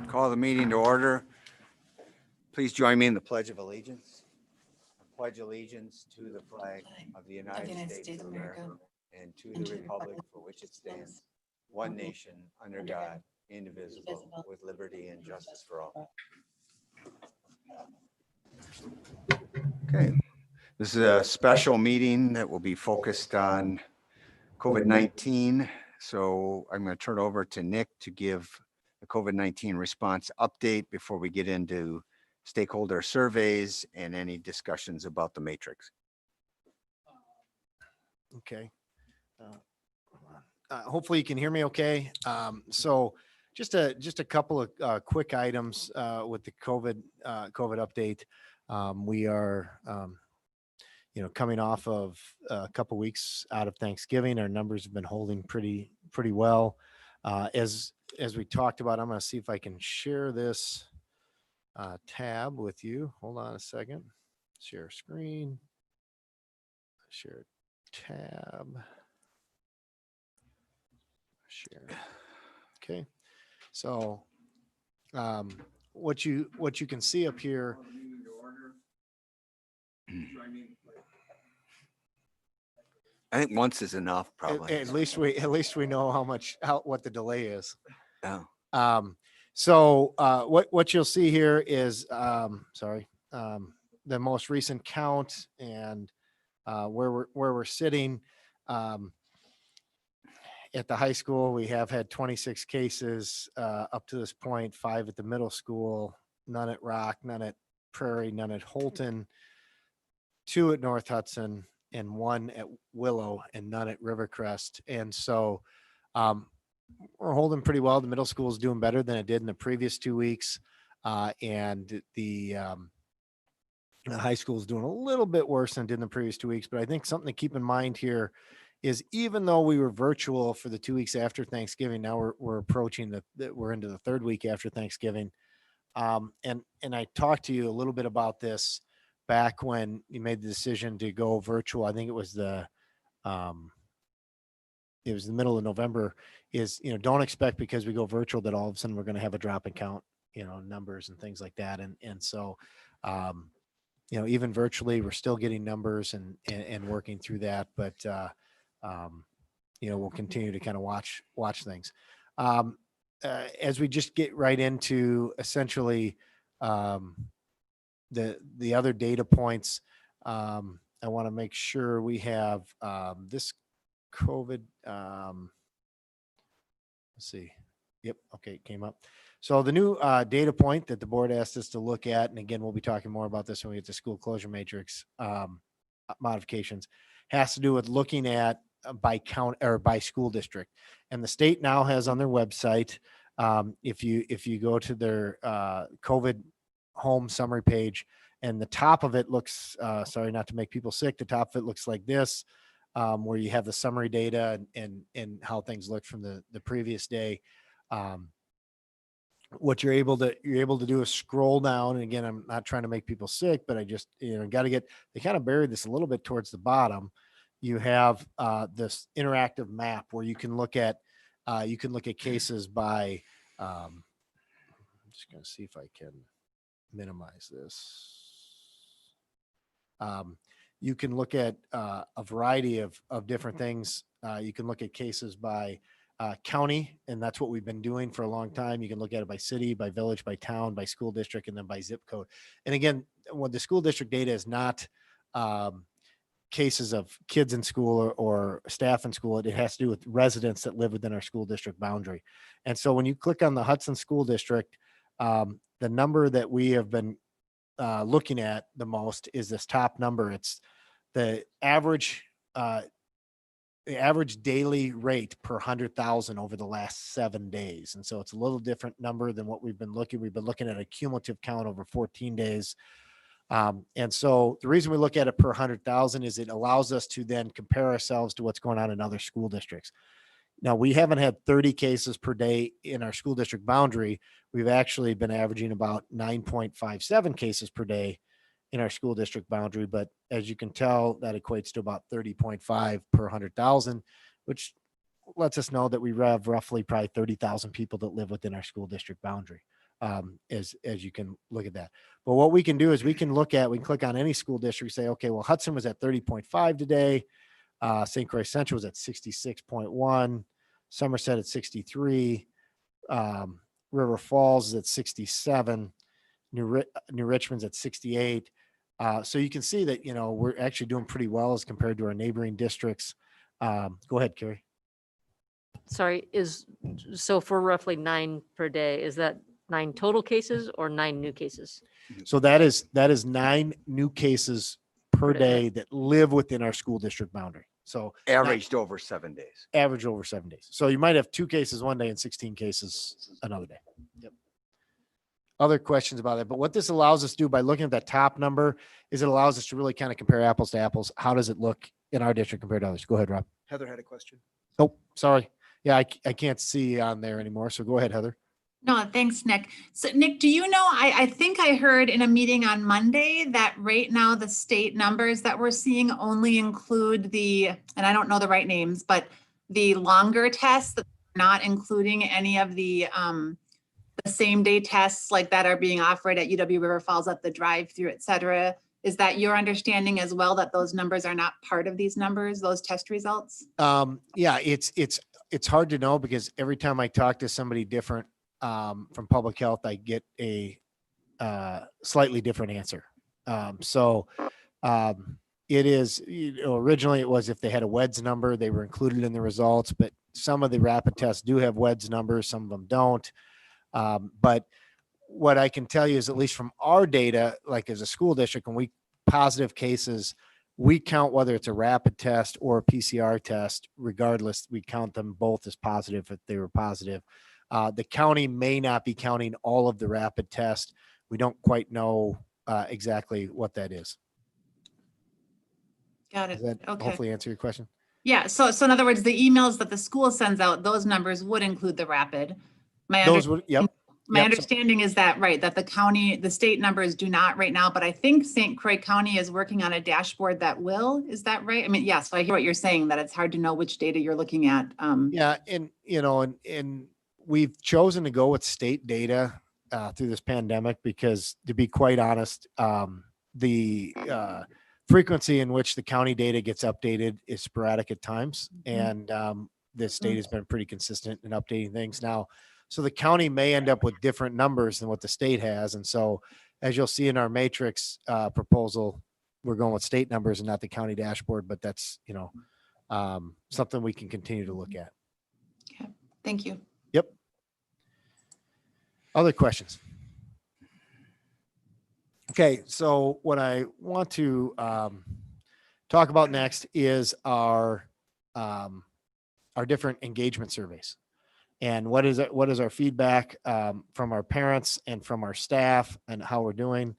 Call the meeting to order. Please join me in the Pledge of Allegiance. I pledge allegiance to the flag of the United States of America and to the republic for which it stands, one nation, under God, indivisible, with liberty and justice for all. Okay, this is a special meeting that will be focused on COVID-19. So I'm going to turn it over to Nick to give the COVID-19 response update before we get into stakeholder surveys and any discussions about the matrix. Okay. Hopefully you can hear me okay. So just a couple of quick items with the COVID update. We are coming off of a couple weeks out of Thanksgiving. Our numbers have been holding pretty well. As we talked about, I'm going to see if I can share this tab with you. Hold on a second. Share screen. Share tab. Share. Okay. So what you can see up here. I think once is enough, probably. At least we know what the delay is. Oh. So what you'll see here is the most recent count and where we're sitting. At the high school, we have had 26 cases up to this point, 5 at the middle school, none at Rock, none at Prairie, none at Holton, 2 at North Hudson, and 1 at Willow, and none at Rivercrest. And so we're holding pretty well. The middle school is doing better than it did in the previous 2 weeks. And the high school is doing a little bit worse than it did in the previous 2 weeks. But I think something to keep in mind here is even though we were virtual for the 2 weeks after Thanksgiving, now we're approaching we're into the 3rd week after Thanksgiving. And I talked to you a little bit about this back when you made the decision to go virtual. I think it was the middle of November. Don't expect because we go virtual that all of a sudden we're going to have a drop in count, numbers and things like that. And so, even virtually, we're still getting numbers and working through that. But, we'll continue to kind of watch things. As we just get right into essentially the other data points, I want to make sure we have this COVID. Let's see. Yep. Okay. It came up. So the new data point that the board asked us to look at, and again, we'll be talking more about this when we get to school closure matrix modifications, has to do with looking at by count or by school district. And the state now has on their website, if you go to their COVID home summary page, and the top of it looks, sorry, not to make people sick, the top of it looks like this, where you have the summary data and how things look from the previous day. What you're able to do is scroll down. And again, I'm not trying to make people sick, but I just, they kind of buried this a little bit towards the bottom. You have this interactive map where you can look at cases by, I'm just going to see if I can minimize this. You can look at a variety of different things. You can look at cases by county, and that's what we've been doing for a long time. You can look at it by city, by village, by town, by school district, and then by zip code. And again, when the school district data is not cases of kids in school or staff in school, it has to do with residents that live within our school district boundary. And so when you click on the Hudson School District, the number that we have been looking at the most is this top number. It's the average daily rate per 100,000 over the last 7 days. And so it's a little different number than what we've been looking. We've been looking at a cumulative count over 14 days. And so the reason we look at it per 100,000 is it allows us to then compare ourselves to what's going on in other school districts. Now, we haven't had 30 cases per day in our school district boundary. We've actually been averaging about 9.57 cases per day in our school district boundary. But as you can tell, that equates to about 30.5 per 100,000, which lets us know that we have roughly probably 30,000 people that live within our school district boundary. as you can look at that. But what we can do is we can click on any school district, say, okay, well, Hudson was at 30.5 today. St. Croix Central was at 66.1, Somerset at 63, River Falls is at 67, New Richmond's at 68. So you can see that, we're actually doing pretty well as compared to our neighboring districts. Go ahead, Carrie. Sorry, so for roughly 9 per day, is that 9 total cases or 9 new cases? So that is 9 new cases per Per day. day that live within our school district boundary. So Averaged over 7 days. average over 7 days. So you might have 2 cases one day and 16 cases another day. Yep. Other questions about that. But what this allows us to do by looking at that top number is it allows us to really kind of compare apples to apples. How does it look in our district compared to others? Go ahead, Rob. Heather had a question. Oh, sorry. Yeah, I can't see on there anymore. So go ahead, Heather. No, thanks, Nick. So Nick, do you know, I think I heard in a meeting on Monday that right now the state numbers that we're seeing only include and I don't know the right names, but the longer tests, that are not including any of the same day tests like that are being offered at UW River Falls at the drive-through, et cetera. Is that your understanding as well, that those numbers are not part of these numbers, those test results? Yeah, it's hard to know because every time I talk to somebody different from public health, I get a slightly different answer. It is, originally it was if they had a WEDS number, they were included in the results, but some of the rapid tests do have WEDS numbers, some of them don't. But what I can tell you is, at least from our data, like as a school district, when we positive cases, we count whether it's a rapid test or a PCR test, regardless, we count them both as positive if they were positive. The county may not be counting all of the rapid tests. We don't quite know exactly what that is. Got it. Does that Okay. hopefully answer your question? Yeah. So in other words, the emails that the school sends out, those numbers would include the rapid. Yep. My Yep. understanding is that, right, that the state numbers do not right now, but I think St. Croix County is working on a dashboard that will. Is that right? I mean, yes, I hear what you're saying, that it's hard to know which data you're looking at. Yeah. And we've chosen to go with state data through this pandemic because, to be quite honest, the frequency in which the county data gets updated is sporadic at times. And the state has been pretty consistent in updating things now. So the county may end up with different numbers than what the state has. And so, as you'll see in our matrix proposal, we're going with state numbers and not the county dashboard, but that's, something we can continue to look at. Okay. Thank you. Yep. Other questions? Okay. So what I want to talk about next is our different engagement surveys. And what is our feedback from our parents and from our staff and how we're doing.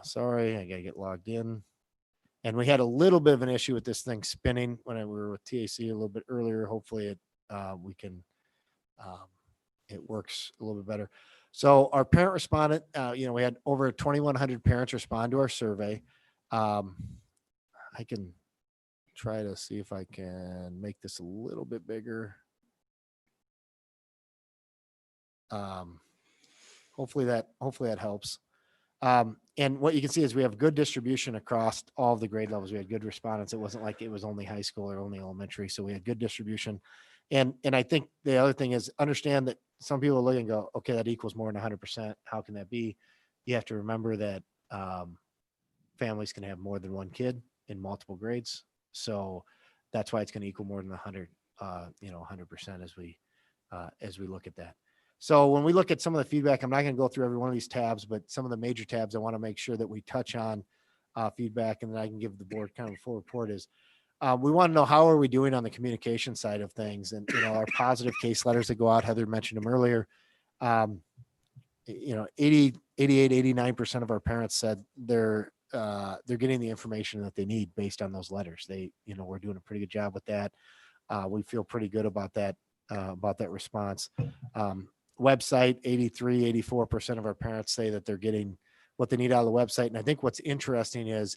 Sorry, I gotta get logged in. And we had a little bit of an issue with this thing spinning when we were with TAC a little bit earlier. Hopefully it works a little bit better. So our parent respondent, we had over 2,100 parents respond to our survey. I can try to see if I can make this a little bit bigger. Hopefully that helps. And what you can see is we have good distribution across all of the grade levels. We had good respondents. It wasn't like it was only high school or only elementary. So we had good distribution. And I think the other thing is, understand that some people look and go, okay, that equals more than 100%. How can that be? You have to remember that families can have more than one kid in multiple grades. So that's why it's going to equal more than 100%, 100% as we look at that. So when we look at some of the feedback, I'm not going to go through every one of these tabs, but some of the major tabs I want to make sure that we touch on feedback, and then I can give the board kind of a full report is we want to know how are we doing on the communication side of things, and our positive case letters that go out. Heather mentioned them earlier. 88, 89% of our parents said they're getting the information that they need based on those letters. We're doing a pretty good job with that. We feel pretty good about that response. Website, 83, 84% of our parents say that they're getting what they need out of the website. And I think what's interesting is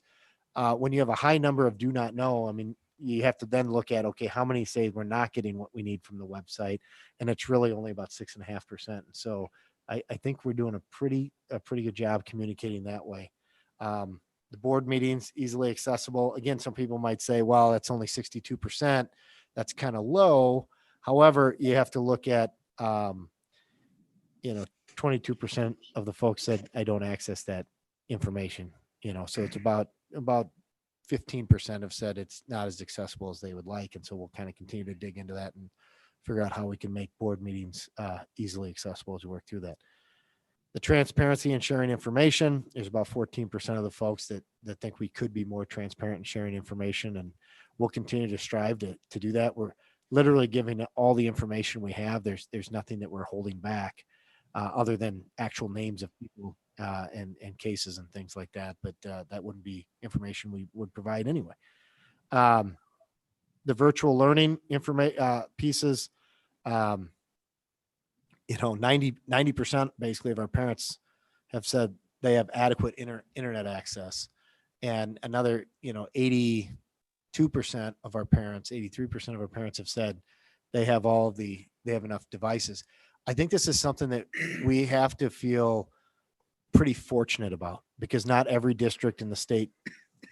when you have a high number of do not know, I mean, you have to then look at, okay, how many say we're not getting what we need from the website? And it's really only about 6.5%. And so I think we're doing a pretty good job communicating that way. The board meetings easily accessible. Again, some people might say, well, that's only 62%. That's kind of low. However, you have to look at, 22% of the folks said I don't access that information, so it's about 15% have said it's not as accessible as they would like. And so we'll kind of continue to dig into that and figure out how we can make board meetings easily accessible as we work through that. The transparency and sharing information, there's about 14% of the folks that think we could be more transparent in sharing information, and we'll continue to strive to do that. We're literally giving all the information we have. There's nothing that we're holding back other than actual names of people and cases and things like that. But that wouldn't be information we would provide anyway. The virtual learning pieces, 90% basically of our parents have said they have adequate internet access, and another 82% of our parents, 83% of our parents have said they have enough devices. I think this is something that we have to feel pretty fortunate about, because not every district in the state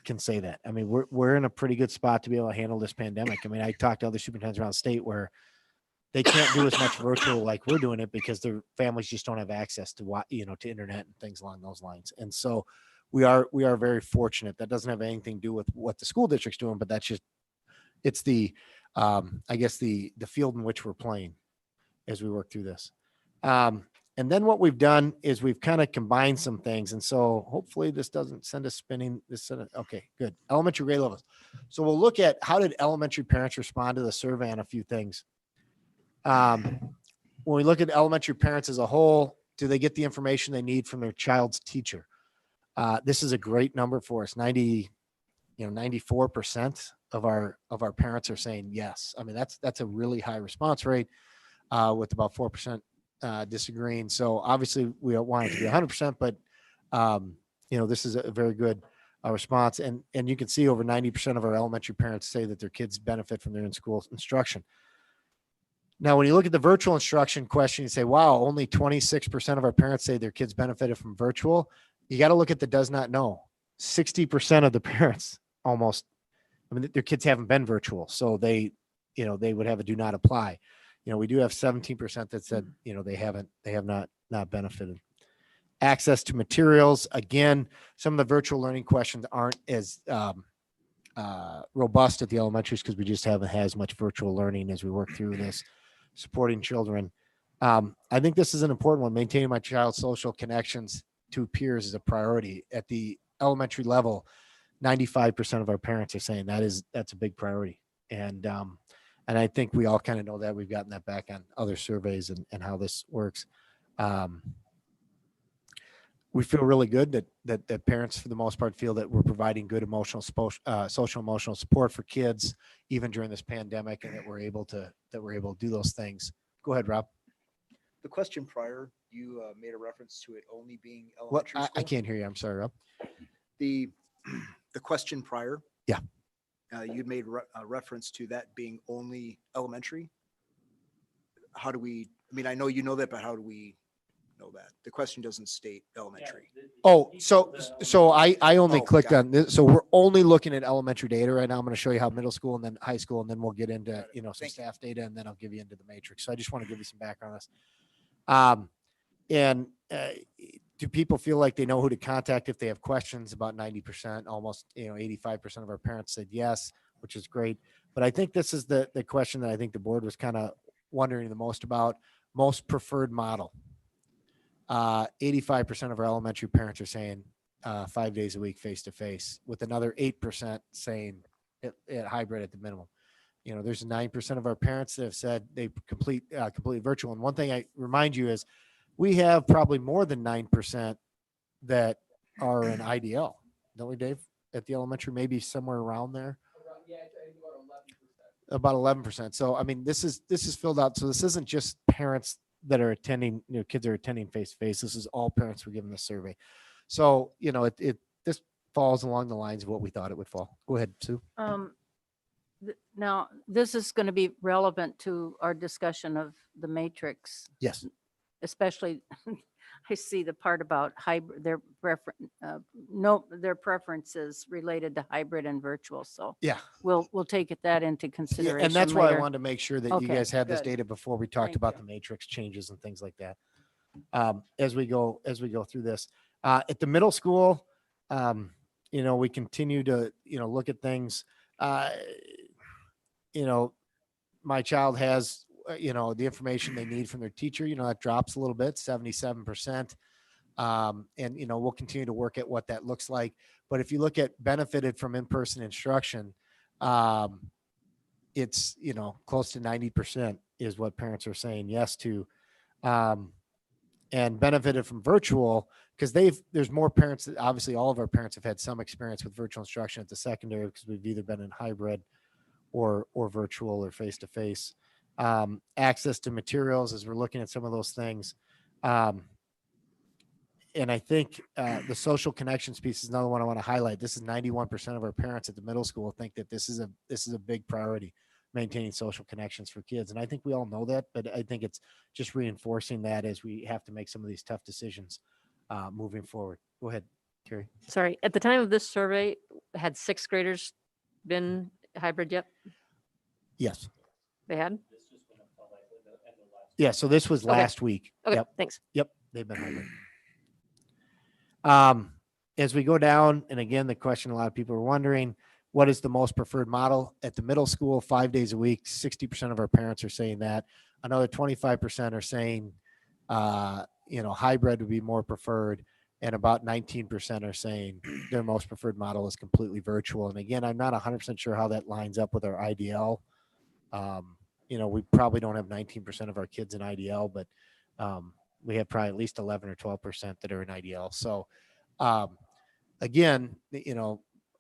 can say that. I mean, we're in a pretty good spot to be able to handle this pandemic. I mean, I talked to other superintendents around the state where they can't do as much virtual like we're doing it because their families just don't have access to to internet and things along those lines. And so we are very fortunate. That doesn't have anything to do with what the school district's doing, but it's the I guess the field in which we're playing as we work through this. And then what we've done is we've kind of combined some things. And so hopefully this doesn't send us spinning. Okay, good. Elementary grade levels. So we'll look at how did elementary parents respond to the survey on a few things. When we look at elementary parents as a whole, do they get the information they need from their child's teacher? This is a great number for us. 94% of our parents are saying yes. I mean, that's a really high response rate, with about 4% disagreeing. So obviously we don't want it to be 100%, but this is a very good response. And you can see over 90% of our elementary parents say that their kids benefit from their in-school instruction. Now, when you look at the virtual instruction question, you say, wow, only 26% of our parents say their kids benefited from virtual. You got to look at the does not know. 60% of the parents their kids haven't been virtual. So they would have a do not apply. We do have 17% that said, they have not benefited. Access to materials. Again, some of the virtual learning questions aren't as robust at the elementaries because we just haven't had as much virtual learning as we work through this. Supporting children. I think this is an important one. Maintaining my child's social connections to peers is a priority. At the elementary level, 95% of our parents are saying that's a big priority. And I think we all kind of know that. We've gotten that back on other surveys and how this works. We feel really good that parents, for the most part, feel that we're providing good social emotional support for kids, even during this pandemic, and that we're able to do those things. Go ahead, Rob. The question prior, you made a reference to it only being What? elementary school. I can't hear you. I'm sorry, Rob. The question prior. Yeah. You'd made a reference to that being only elementary. How do we? I mean, I know you know that, but how do we know that? The question doesn't state elementary. Oh, so I only clicked got on this. So we're only looking at elementary data right now. I'm going to show you how middle school and then high school, and then we'll get into some Thank staff data, and then I'll give you into the matrix. So I just want to give you some background on this. Do people feel like they know who to contact if they have questions? About 90%, almost 85% of our parents said yes, which is great. But I think this is the question that I think the board was kind of wondering the most about. Most preferred model. 85% of our elementary parents are saying 5 days a week face-to-face, with another 8% saying it hybrid at the minimum. There's 9% of our parents that have said they complete virtual. And one thing I remind you is we have probably more than 9% that are in IDL. Don't we, Dave? At the elementary, maybe somewhere around there. Yeah, I think About 11%. So, I mean, this is filled out. So this isn't just parents that are attending, kids are attending face-to-face. This is all parents were given the survey. So, this falls along the lines of what we thought it would fall. Go ahead, Sue. Now, this is going to be relevant to our discussion of the matrix. Yes. especially, I see the part about hybrid, their no, their preferences related to hybrid and virtual. So Yeah. we'll take that into Yeah, consideration and that's why I later. wanted to make sure that you Okay, guys had this good. data before we talked Thank about you. the matrix changes and things like that. As we go through this, at the middle school, we continue to, look at things. My child has, the information they need from their teacher, that drops a little bit, 77%. And, we'll continue to work at what that looks like. But if you look at benefited from in-person instruction, it's, close to 90% is what parents are saying yes to. And benefited from virtual because there's more parents that obviously all of our parents have had some experience with virtual instruction at the secondary because we've either been in hybrid or virtual or face-to-face. Access to materials as we're looking at some of those things. And I think the social connections piece is another one I want to highlight. This is 91% of our parents at the middle school think that this is a big priority, maintaining social connections for kids. And I think we all know that, but I think it's just reinforcing that as we have to make some of these tough decisions moving forward. Go ahead, Terry. Sorry, at the time of this survey, had sixth graders been hybrid yet? Yes. They had? Yeah. So this was Okay. last week. Okay, Yep. thanks. Yep. They've been hybrid. As we go down, and again, the question a lot of people are wondering, what is the most preferred model at the middle school? 5 days a week, 60% of our parents are saying that. Another 25% are saying, hybrid would be more preferred. And about 19% are saying their most preferred model is completely virtual. And again, I'm not 100% sure how that lines up with our IDL. We probably don't have 19% of our kids in IDL, but we have probably at least 11 or 12% that are in IDL. So again,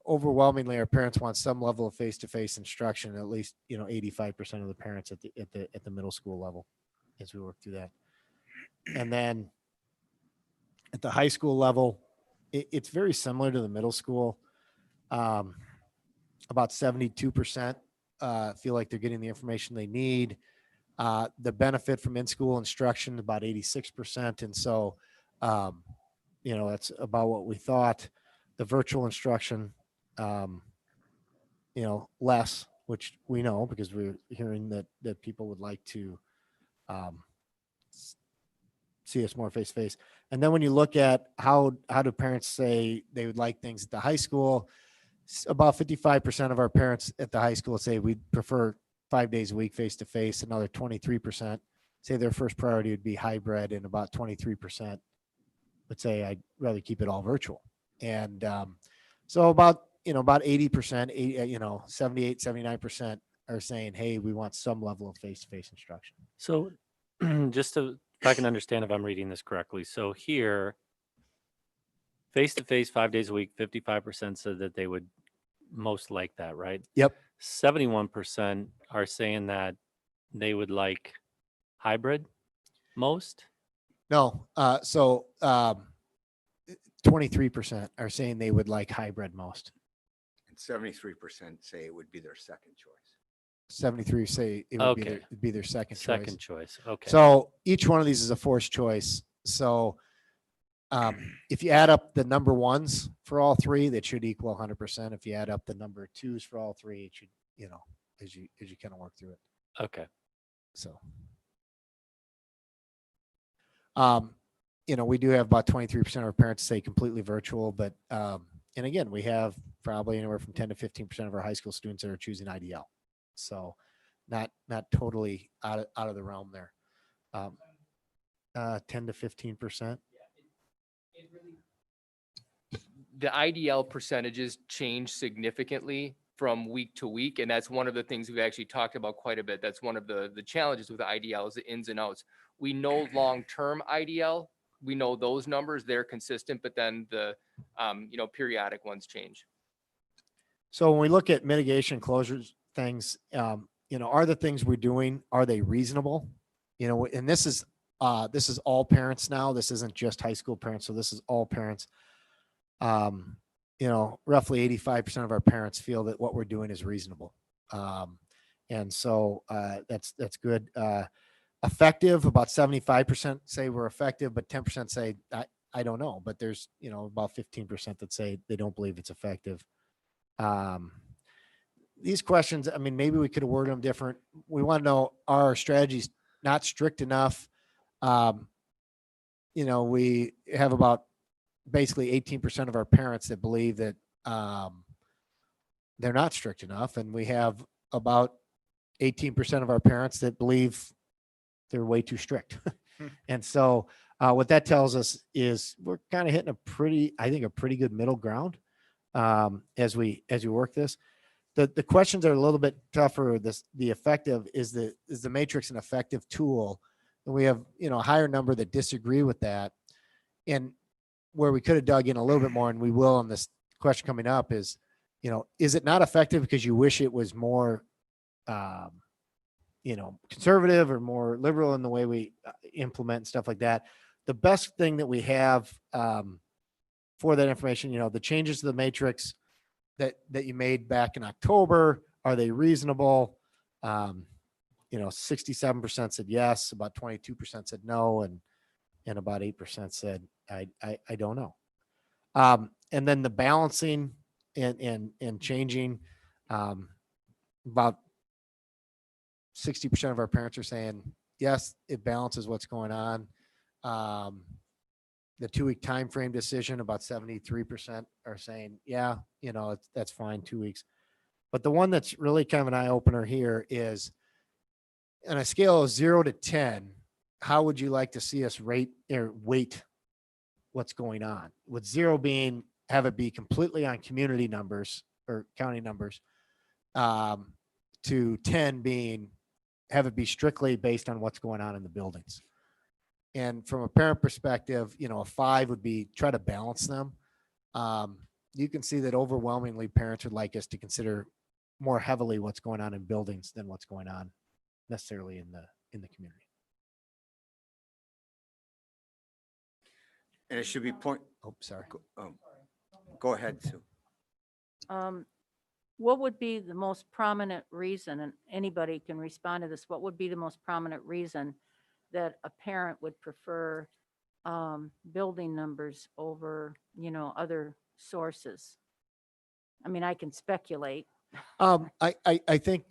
overwhelmingly our parents want some level of face-to-face instruction, at least 85% of the parents at the middle school level as we work through that. And then at the high school level, it's very similar to the middle school. About 72% feel like they're getting the information they need. The benefit from in-school instruction, about 86%. And so, that's about what we thought. The virtual instruction, less, which we know because we're hearing that people would like to see us more face-to-face. And then when you look at how do parents say they would like things at the high school, about 55% of our parents at the high school say we'd prefer 5 days a week face-to-face. Another 23% say their first priority would be hybrid, and about 23% would say I'd rather keep it all virtual. And so about 80%, 78, 79% are saying, hey, we want some level of face-to-face instruction. So just to, if I can understand if I'm reading this correctly. So here, face-to-face 5 days a week, 55% said that they would most like that, right? Yep. 71% are saying that they would like hybrid most. No. So 23% are saying they would like hybrid most. And 73% say it would be their second choice. 73 say it would Okay. be their second Second choice. Okay. So each one of these is a forced choice. So if you add up the number ones for all three, that should equal 100%. If you add up the number twos for all three, it should, as you kind of work through it. Okay. So, we do have about 23% of our parents say completely virtual, but, and again, we have probably anywhere from 10 to 15% of our high school students that are choosing IDL. So not totally out of the realm there. 10 to 15%. The IDL percentages change significantly from week to week. And that's one of the things we've actually talked about quite a bit. That's one of the challenges with the IDL is the ins and outs. We know long-term IDL, we know those numbers, they're consistent, but then the, periodic ones change. So when we look at mitigation closures things, are the things we're doing, are they reasonable? And this is all parents now. This isn't just high school parents. So this is all parents. Roughly 85% of our parents feel that what we're doing is reasonable. And so that's good. Effective, about 75% say we're effective, but 10% say, I don't know. But there's, about 15% that say they don't believe it's effective. These questions, I mean, maybe we could have worded them different. We want to know, are our strategies not strict enough? We have about basically 18% of our parents that believe that they're not strict enough. And we have about 18% of our parents that believe they're way too strict. And so what that tells us is we're kind of hitting a pretty good middle ground as we work this. The questions are a little bit tougher. The effective is the matrix an effective tool? And we have, a higher number that disagree with that. And where we could have dug in a little bit more, and we will on this question coming up, is it not effective because you wish it was more, conservative or more liberal in the way we implement and stuff like that? The best thing that we have for that information, the changes to the matrix that you made back in October, are they reasonable? 67% said yes, about 22% said no, and about 8% said I don't know. And then the balancing and changing, about 60% of our parents are saying yes, it balances what's going on. The 2-week time frame decision, about 73% are saying, yeah, that's fine, 2 weeks. But the one that's really kind of an eye opener here is, on a scale of 0 to 10, how would you like to see us rate or weight what's going on? With 0 being, have it be completely on community numbers or county numbers, to 10 being, have it be strictly based on what's going on in the buildings. And from a parent perspective, a 5 would be try to balance them. You can see that overwhelmingly parents would like us to consider more heavily what's going on in buildings than what's going on necessarily in the community. And it should be Oh, sorry. Go ahead, Sue. What would be the most prominent reason, and anybody can respond to this, what would be the most prominent reason that a parent would prefer building numbers over, other sources? I mean, I can speculate. I think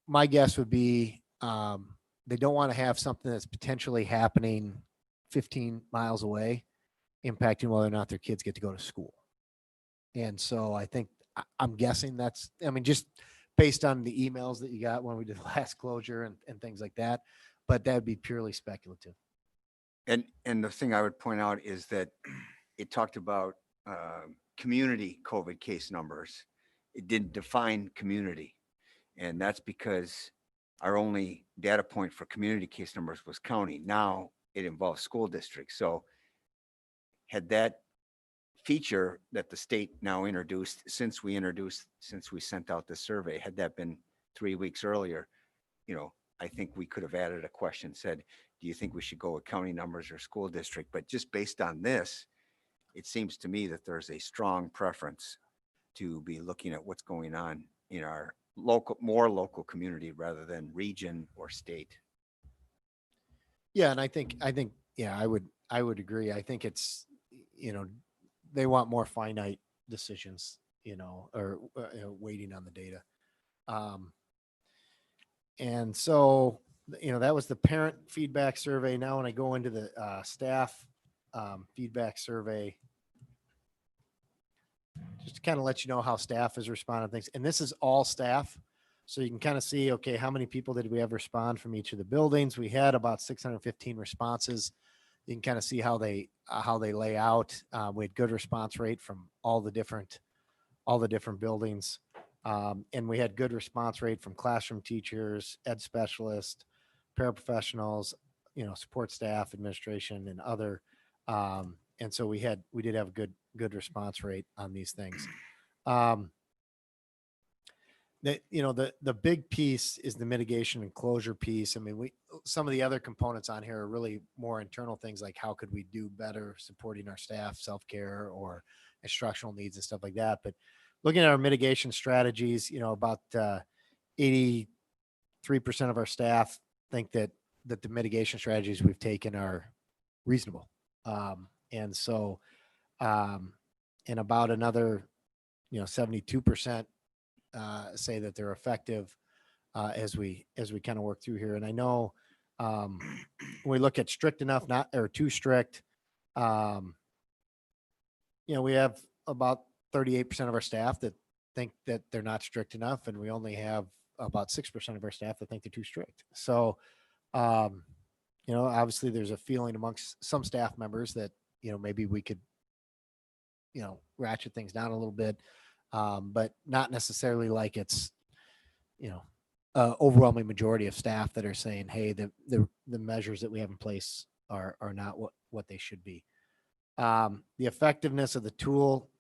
my guess would be they don't want to have something that's potentially happening 15 miles away, impacting whether or not their kids get to go to school. And so I'm guessing that's, just based on the emails that you got when we did the last closure and things like that, but that'd be purely speculative. And the thing I would point out is that it talked about community COVID case numbers. It didn't define community. And that's because our only data point for community case numbers was county. Now it involves school districts. So had that feature that the state now introduced, since we sent out the survey, had that been 3 weeks earlier, I think we could have added a question, said, do you think we should go with county numbers or school district? But just based on this, it seems to me that there's a strong preference to be looking at what's going on in our more local community rather than region or state. Yeah. And I think, yeah, I would agree. I think it's, they want more finite decisions, or waiting on the data. And so, that was the parent feedback survey. Now, when I go into the staff feedback survey, just to kind of let you know how staff is responding to things. And this is all staff. So you can kind of see, okay, how many people did we have respond from each of the buildings? We had about 615 responses. You can kind of see how they lay out. We had good response rate from all the different buildings. And we had good response rate from classroom teachers, ed specialists, paraprofessionals, support staff, administration, and other. And so we did have a good response rate on these things. The big piece is the mitigation and closure piece. Some of the other components on here are really more internal things, like how could we do better supporting our staff, self-care or instructional needs and stuff like that. But looking at our mitigation strategies, about 83% of our staff think that that the mitigation strategies we've taken are reasonable. And so, and about another, 72% say that they're effective as we kind of work through here. And I know when we look at strict enough, not or too strict, we have about 38% of our staff that think that they're not strict enough, and we only have about 6% of our staff that think they're too strict. So, obviously there's a feeling amongst some staff members that, maybe we could, ratchet things down a little bit, but not necessarily like it's, overwhelming majority of staff that are saying, hey, the measures that we have in place are not what they should be. The effectiveness of the tool.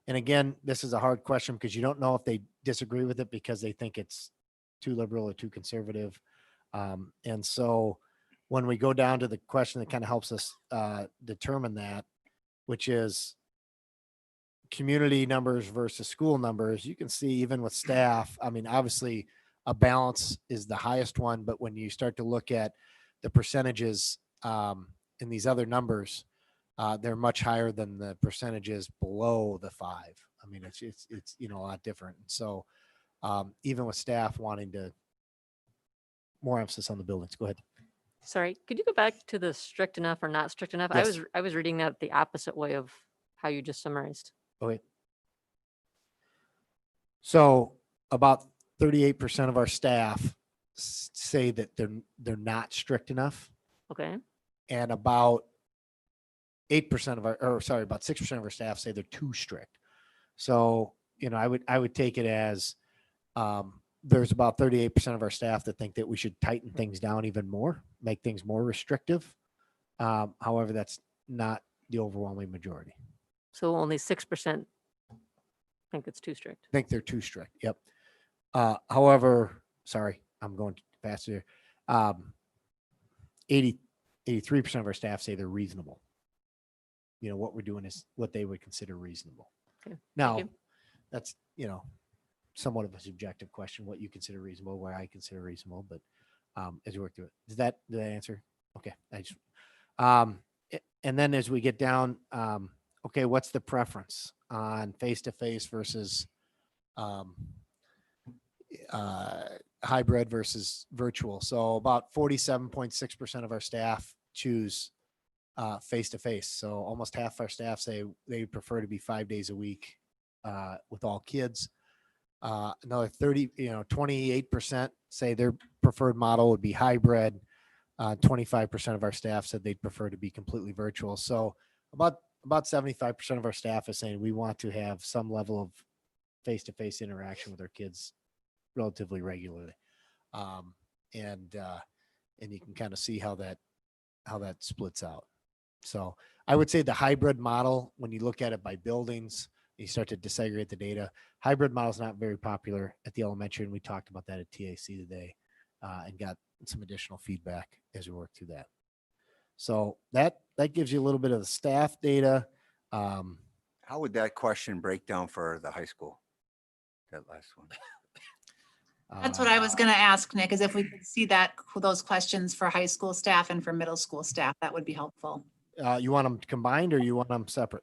And again, this is a hard question because you don't know if they disagree with it because they think it's too liberal or too conservative. And so when we go down to the question that kind of helps us determine that, which is community numbers versus school numbers, you can see even with staff, I mean, obviously a balance is the highest one, but when you start to look at the percentages in these other numbers, they're much higher than the percentages below the 5. I mean, it's a lot different. So even with staff wanting to more emphasis on the buildings, go ahead. Sorry, could you go back to the strict enough or not strict enough? Yes. I was reading that the opposite way of how you just summarized. Okay. So about 38% of our staff say that they're not strict enough, Okay. and about 8% of about 6% of our staff say they're too strict. So, I would take it as there's about 38% of our staff that think that we should tighten things down even more, make things more restrictive. However, that's not the overwhelming majority. So only 6% think it's too strict. Think they're too strict. Yep. However, sorry, I'm going faster here. 83% of our staff say they're reasonable. What we're doing is what they would consider reasonable. Okay, Now, you. that's, somewhat of a subjective question, what you consider reasonable, what I consider reasonable, but as you work through it, did that answer? Okay. And then as we get down, okay, what's the preference on face-to-face versus hybrid versus virtual? So about 47.6% of our staff choose face-to-face. So almost half our staff say they prefer to be 5 days a week with all kids. Another 28% say their preferred model would be hybrid. 25% of our staff said they'd prefer to be completely virtual. So about 75% of our staff is saying we want to have some level of face-to-face interaction with our kids relatively regularly. And you can kind of see how that splits out. So I would say the hybrid model, when you look at it by buildings, you start to disaggregate the data. Hybrid model is not very popular at the elementary, and we talked about that at TAC today and got some additional feedback as we work through that. So that gives you a little bit of the staff data. How would that question break down for the high school? That last one. That's what I was going to ask, Nick, is if we could see those questions for high school staff and for middle school staff, that would be helpful. You want them combined or you want them separate?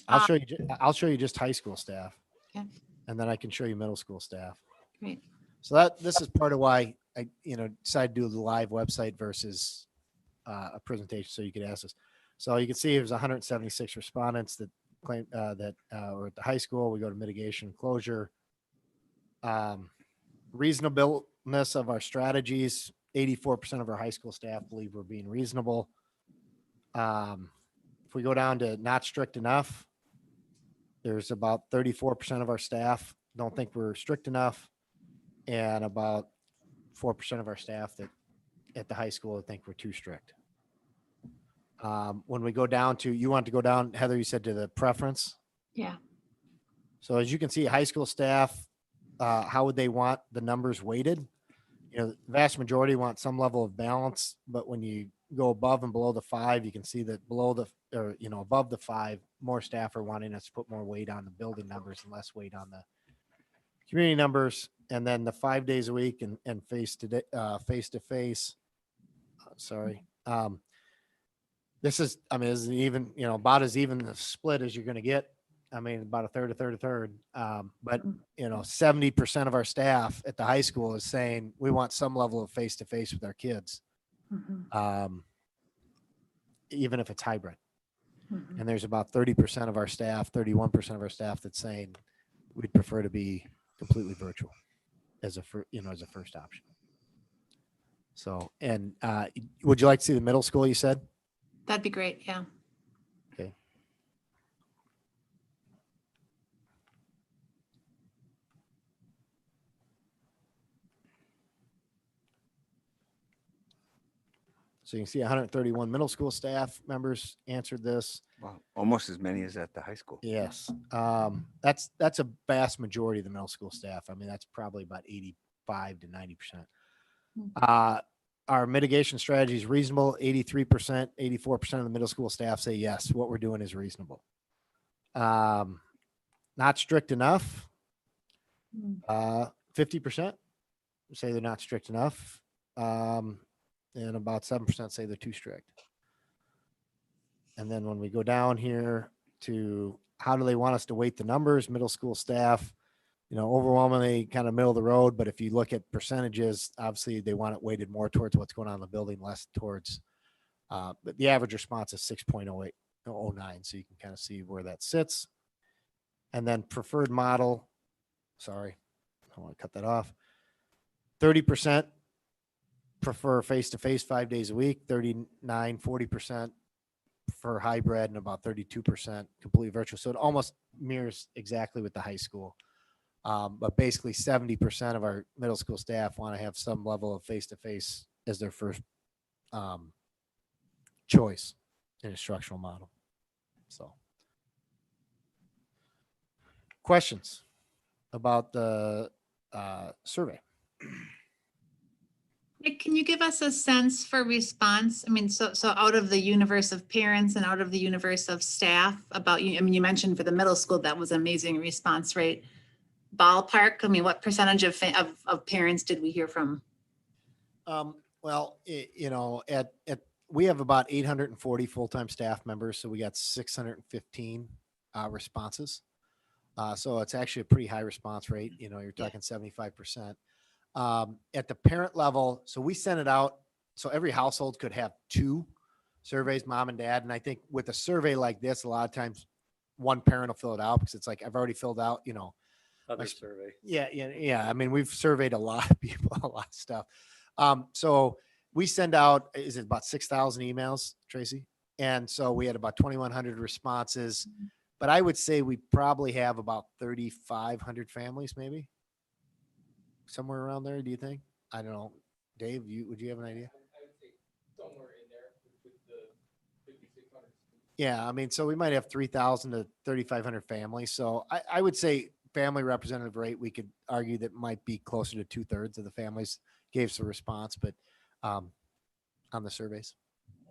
I'll show you just high school staff. Okay. And then I can show you middle school staff. Great. So this is part of why I decided to do the live website versus a presentation, so you could ask us. So you can see it was 176 respondents that claim that were at the high school. We go to mitigation closure. Reasonableness of our strategies. 84% of our high school staff believe we're being reasonable. If we go down to not strict enough, there's about 34% of our staff don't think we're strict enough, and about 4% of our staff that at the high school think we're too strict. When we go down to, you want to go down, Heather, you said to the preference. Yeah. So as you can see, high school staff, how would they want the numbers weighted? The vast majority want some level of balance, but when you go above and below the 5, you can see that above the 5, more staff are wanting us to put more weight on the building numbers and less weight on the community numbers, and then the 5 days a week and face to face. Sorry. This is, I mean, this is even, about as even a split as you're going to get. I mean, about a third, a third, a third. But 70% of our staff at the high school is saying we want some level of face to face with our kids, even if it's hybrid. And there's about 30% of our staff, 31% of our staff that's saying we'd prefer to be completely virtual as a first option. So, and would you like to see the middle school, you said? That'd be great. Yeah. Okay. So you can see 131 middle school staff members answered this. Wow, almost as many as at the high school. Yes. That's a vast majority of the middle school staff. I mean, that's probably about 85 to 90%. Our mitigation strategy is reasonable. 83%, 84% of the middle school staff say yes, what we're doing is reasonable. Not strict enough. 50% say they're not strict enough. And about 7% say they're too strict. And then when we go down here to how do they want us to weight the numbers, middle school staff, overwhelmingly kind of middle of the road. But if you look at percentages, obviously they want it weighted more towards what's going on in the building, less towards, but the average response is 6.0809. So you can kind of see where that sits. And then preferred model, sorry, I want to cut that off. 30% prefer face-to-face 5 days a week, 40% for hybrid, and about 32% completely virtual. So it almost mirrors exactly with the high school. But basically 70% of our middle school staff want to have some level of face-to-face as their first choice in instructional model. So questions about the survey? Nick, can you give us a sense for response? I mean, so out of the universe of parents and out of the universe of staff about you, I mean, you mentioned for the middle school, that was an amazing response rate. Ballpark, I mean, what percentage of parents did we hear from? Well, we have about 840 full-time staff members. So we got 615 responses. So it's actually a pretty high response rate. You're talking 75%. At the parent level, so we sent it out. So every household could have 2 surveys, mom and dad. And I think with a survey like this, a lot of times one parent will fill it out because it's like, I've already filled out, Other survey. Yeah. I mean, we've surveyed a lot of people, a lot of stuff. So we send out, is it about 6,000 emails, Tracy? And so we had about 2,100 responses, but I would say we probably have about 3,500 families, maybe somewhere around there. Do you think? I don't know. Dave, would you have an idea? I would say somewhere in there with the 5,600. Yeah. I mean, so we might have 3,000 to 3,500 families. So I would say family representative rate, we could argue that might be closer to 2/3 of the families gave some response, but on the surveys.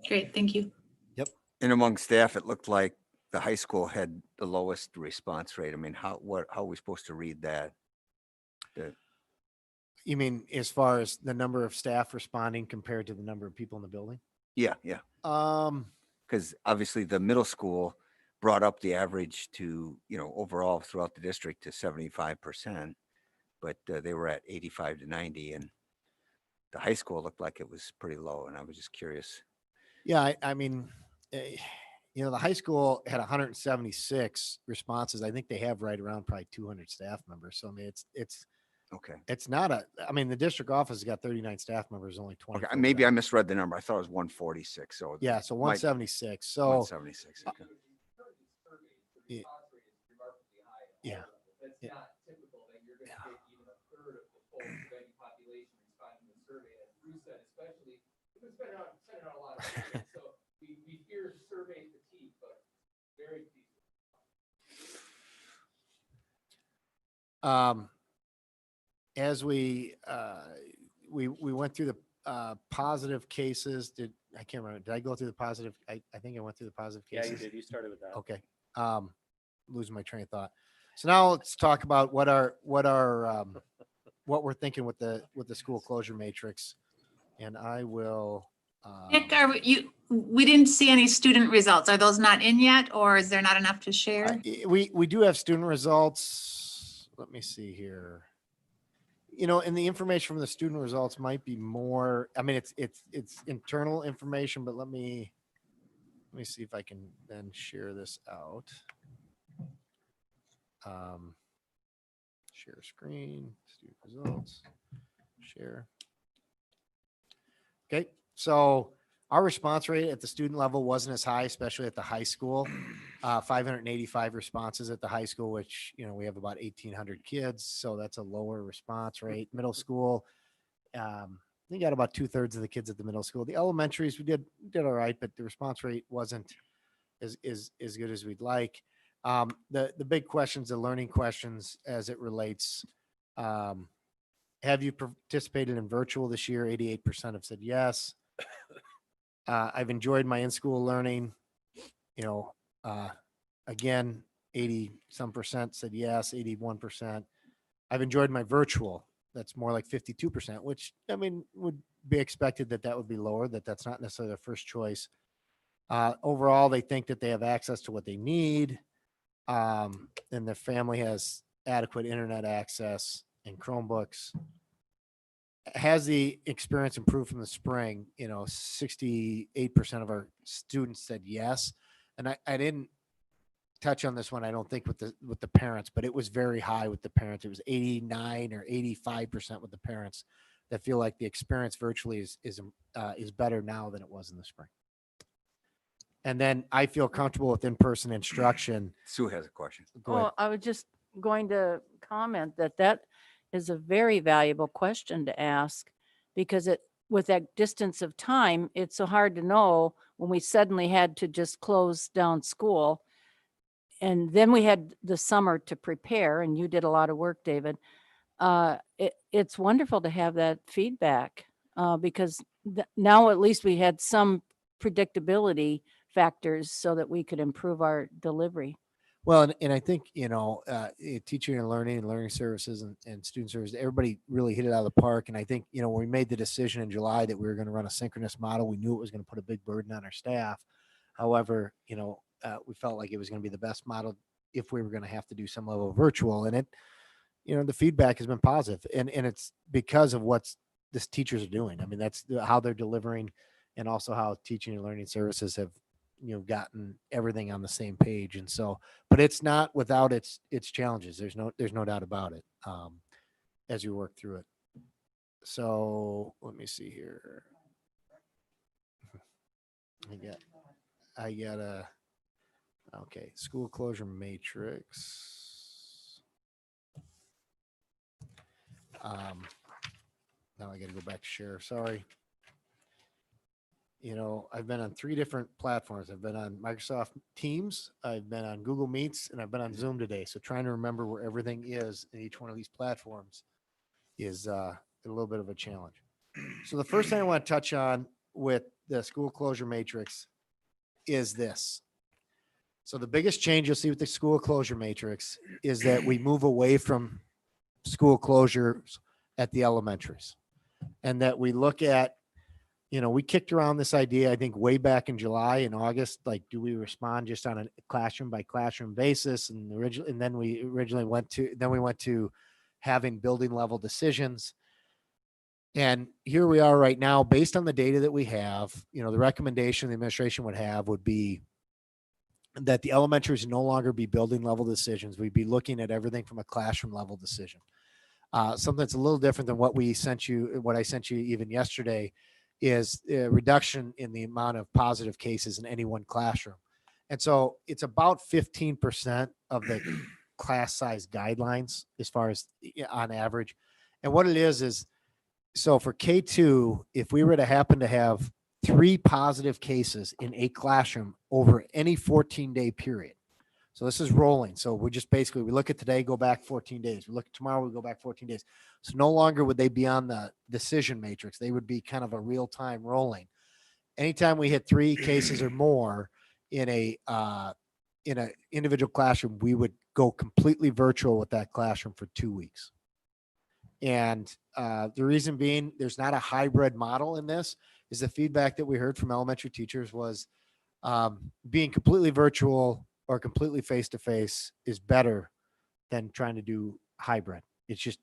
Great, thank you. And among staff, it looked like the high school had the lowest response rate. I mean, how are we supposed to read that? You mean as far as the number of staff responding compared to the number of people in the building? Yeah. Um, Because obviously the middle school brought up the average to, overall throughout the district to 75%, but they were at 85 to 90, and the high school looked like it was pretty low. And I was just curious. yeah, I mean, the high school had 176 responses. I think they have right around probably 200 staff members. So I mean, Okay. it's not the district office has got 39 staff members, only 20. Okay. Maybe I misread the number. I thought it was 146. So Yeah, so 176. So 176. Okay. Yeah. Yeah. That's Yeah. not typical that you're going to get even a third of the full Coven population responding to the survey. As Bruce said, especially, we've been sending out a lot of surveys, so we fear survey fatigue, but very pleased. As we went through the positive cases, I can't remember. Did I go through the positive? I think I went through the positive Yeah, cases. you did. You started with that. Okay. Losing my train of thought. So now let's talk about what we're thinking with the school closure matrix. And I will. Nick, we didn't see any student results. Are those not in yet, or is there not enough to share? We do have student results. Let me see here. And the information from the student results might be more, I mean, it's internal information, but let me see if I can then share this out. Share screen, student results, share. Okay, so our response rate at the student level wasn't as high, especially at the high school. 585 responses at the high school, which, we have about 1,800 kids. So that's a lower response rate. Middle school, we got about 2/3 of the kids at the middle school. The elementaries, we did all right, but the response rate wasn't as good as we'd like. The big questions, the learning questions as it relates, have you participated in virtual this year? 88% have said yes. I've enjoyed my in-school learning. Again, 80% said yes, 81%. I've enjoyed my virtual. That's more like 52%, which would be expected that would be lower, that's not necessarily their first choice. Overall, they think that they have access to what they need. And the family has adequate internet access and Chromebooks. Has the experience improved from the spring? 68% of our students said yes. And I didn't touch on this one, I don't think with the parents, but it was very high with the parents. It was 89 or 85% with the parents that feel like the experience virtually is better now than it was in the spring. And then I feel comfortable with in-person instruction. Sue has a question. Go ahead. Oh, I was just going to comment that is a very valuable question to ask, because with that distance of time, it's so hard to know when we suddenly had to just close down school. And then we had the summer to prepare, and you did a lot of work, David. It's wonderful to have that feedback, because now at least we had some predictability factors so that we could improve our delivery. Well, and I think, teaching and learning services and student services, everybody really hit it out of the park. And I think, when we made the decision in July that we were going to run a synchronous model, we knew it was going to put a big burden on our staff. However, we felt like it was going to be the best model if we were going to have to do some level of virtual. And the feedback has been positive, and it's because of what this teachers are doing. I mean, that's how they're delivering, and also how teaching and learning services have, gotten everything on the same page. And so, but it's not without its challenges. There's no doubt about it. As we work through it. So let me see here. I got a, okay, school closure matrix. Now I got to go back to share. Sorry. I've been on 3 different platforms. I've been on Microsoft Teams, I've been on Google Meets, and I've been on Zoom today. So trying to remember where everything is in each one of these platforms is a little bit of a challenge. So the first thing I want to touch on with the school closure matrix is this. So the biggest change you'll see with the school closure matrix is that we move away from school closures at the elementaries, and that we look at, we kicked around this idea, I think, way back in July and August, like, do we respond just on a classroom by classroom basis? And then we went to having building level decisions. And here we are right now, based on the data that we have, the recommendation the administration would be that the elementaries no longer be building level decisions. We'd be looking at everything from a classroom level decision. Something that's a little different than what I sent you even yesterday is a reduction in the amount of positive cases in any one classroom. And so it's about 15% of the class size guidelines as far as on average. And what it is, so for K2, if we were to happen to have 3 positive cases in a classroom over any 14-day period. So this is rolling. So we look at today, go back 14 days. We look at tomorrow, we go back 14 days. So no longer would they be on the decision matrix. They would be kind of a real-time rolling. Anytime we hit 3 cases or more in a in an individual classroom, we would go completely virtual with that classroom for 2 weeks. And the reason being, there's not a hybrid model in this, is the feedback that we heard from elementary teachers was being completely virtual or completely face-to-face is better than trying to do hybrid. It's just